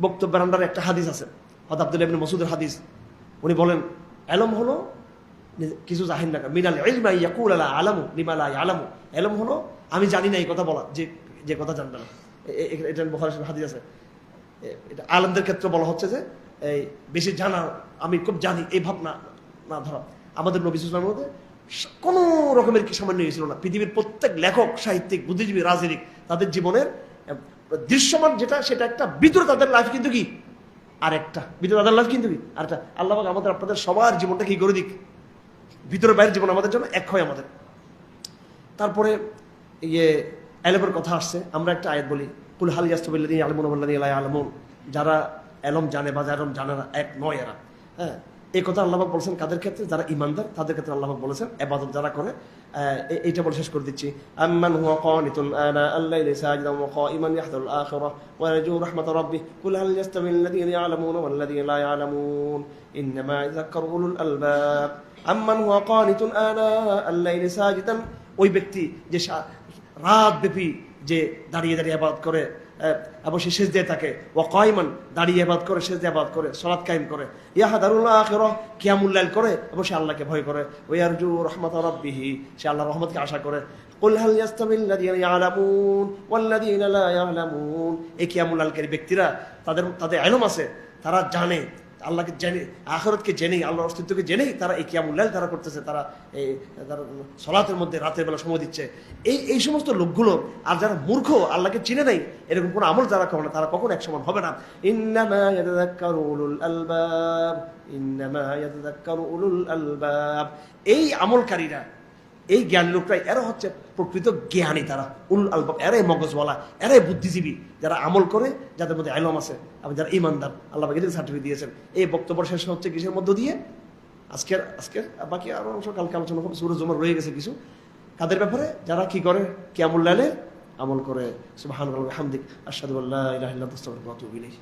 বক্তব্যের আন্ডারে একটা হাদিস আছে, হযরত আব্দুল্লাহ ইবনে মাসউদের হাদিস। উনি বলেন ইলম হলো কিছু জাহির না, মিনাল ইলমি ইয়াকুল লা আলামু লিমা লা ইয়ালামু, ইলম হলো আমি জানি না এই কথা বলা, যে কথা জানবে না। এটা বুখারীর হাদিস আছে। এটা আলেমদের ক্ষেত্রে বলা হচ্ছে যে এই বেশি জানা, আমি খুব জানি এই ভাবনা না ধরা। আমাদের নবী সাল্লাল্লাহু আলাইহি ওয়াসাল্লামের মধ্যে কোনো রকমের কি সামান্য ছিল না। পৃথিবীর প্রত্যেক লেখক, সাহিত্যিক, বুদ্ধিজীবী, রাজনীতিক, তাদের জীবনের দৃশ্যমান যেটা, সেটা একটা, ভিতরে তাদের লাইফ কিন্তু কি আরেকটা, ভিতরে তাদের লাইফ কিন্তু কি আরেকটা। আল্লাহ পাক আমাদের আপনাদের সবার জীবনটা কি করে দিক, ভিতরে বাইরের জীবন আমাদের জন্য এক হয় আমাদের। তারপরে এলমের কথা আসছে, আমরা একটা আয়াত বলি, কুল হাল ইয়াস্তাবিল্লাযীনা ইয়ালামুনা ওয়াল্লাযীনা লা ইয়ালামুন, যারা এলম জানে বা যারা এলম জানে না, এক নয় এরা। হ্যাঁ, এই কথা আল্লাহ পাক বলেছেন কাদের ক্ষেত্রে? যারা ঈমানদার, তাদের ক্ষেত্রে আল্লাহ পাক বলেছেন ইবাদত যারা করে। এইটা বলে শেষ করে দিচ্ছি। আম্মান হুয়া কানিতুন আনা আল-লাইলি সাজিদান ওয়া কাইমান ইয়াহদারুল আখিরাহ ওয়া ইয়ারজু রাহমাত রাব্বিহ কুল হাল ইয়াস্তাবিল্লাযীনা ইয়ালামুনা ওয়াল্লাযীনা লা ইয়ালামুন ইন্নামা ইয়াযাক্কারু উলুল আলবাব। আম্মান হুয়া কানিতুন আনা আল-লাইলি সাজিদান, ওই ব্যক্তি যে রাত ব্যাপী যে দাঁড়িয়ে দাঁড়িয়ে ইবাদত করে এবং সে সিজদায় থাকে, ওয়া কাইমান, দাঁড়িয়ে ইবাদত করে, সিজদায় ইবাদত করে, সালাত কায়েম করে, ইয়াহদারুল আখিরাহ, কিয়ামুল লাইল করে, এবং সে আল্লাহকে ভয় করে, ওয়া ইয়ারজু রাহমাত রাব্বিহ, সে আল্লাহর রহমতকে আশা করে। কুল হাল ইয়াস্তাবিল্লাযীনা ইয়ালামুন ওয়াল্লাযীনা লা ইয়ালামুন, এই কিয়ামুল লাইলকারী ব্যক্তিরা, তাদের ইলম আছে, তারা জানে আল্লাহকে, জেনে আখিরাতকে জেনে, আল্লাহর অস্তিত্বকে জেনেই তারা এই কিয়ামুল লাইল তারা করতেছে, তারা সালাতের মধ্যে রাতের বেলা সময় দিচ্ছে। এই সমস্ত লোকগুলো, আর যারা মূর্খ, আল্লাহকে চিনে নাই, এরকম কোনো আমল যারা করে না, তারা কখনো এক সমান হবে না। ইন্নামা ইয়াতাযাক্কারু উলুল আলবাব, ইন্নামা ইয়াতাযাক্কারু উলুল আলবাব, এই আমলকারীরা, এই জ্ঞানী লোকরা, এরা হচ্ছে প্রকৃত জ্ঞানী, তারা উলুল আলবাব, এরাই মগজওয়ালা, এরাই বুদ্ধিজীবী, যারা আমল করে, যাদের মধ্যে ইলম আছে, এবং যারা ঈমানদার। আল্লাহ পাক এদের সার্টিফিকেট দিয়েছেন। এই বক্তব্য শেষ হচ্ছে কিসের মধ্য দিয়ে? আজকের বাকি আরো অংশ কালকে আলোচনা হবে। সূরা জুমার রয়ে গেছে কিছু, কাদের ব্যাপারে? যারা কি করে? কিয়ামুল লাইলে আমল করে। সুবহানাল্লাহি ওয়া বিহামদিহি, আশহাদু আল্লা ইলাহা ইল্লাল্লাহ, আস্তাগফিরুকা ওয়া আতুবু ইলাইহি।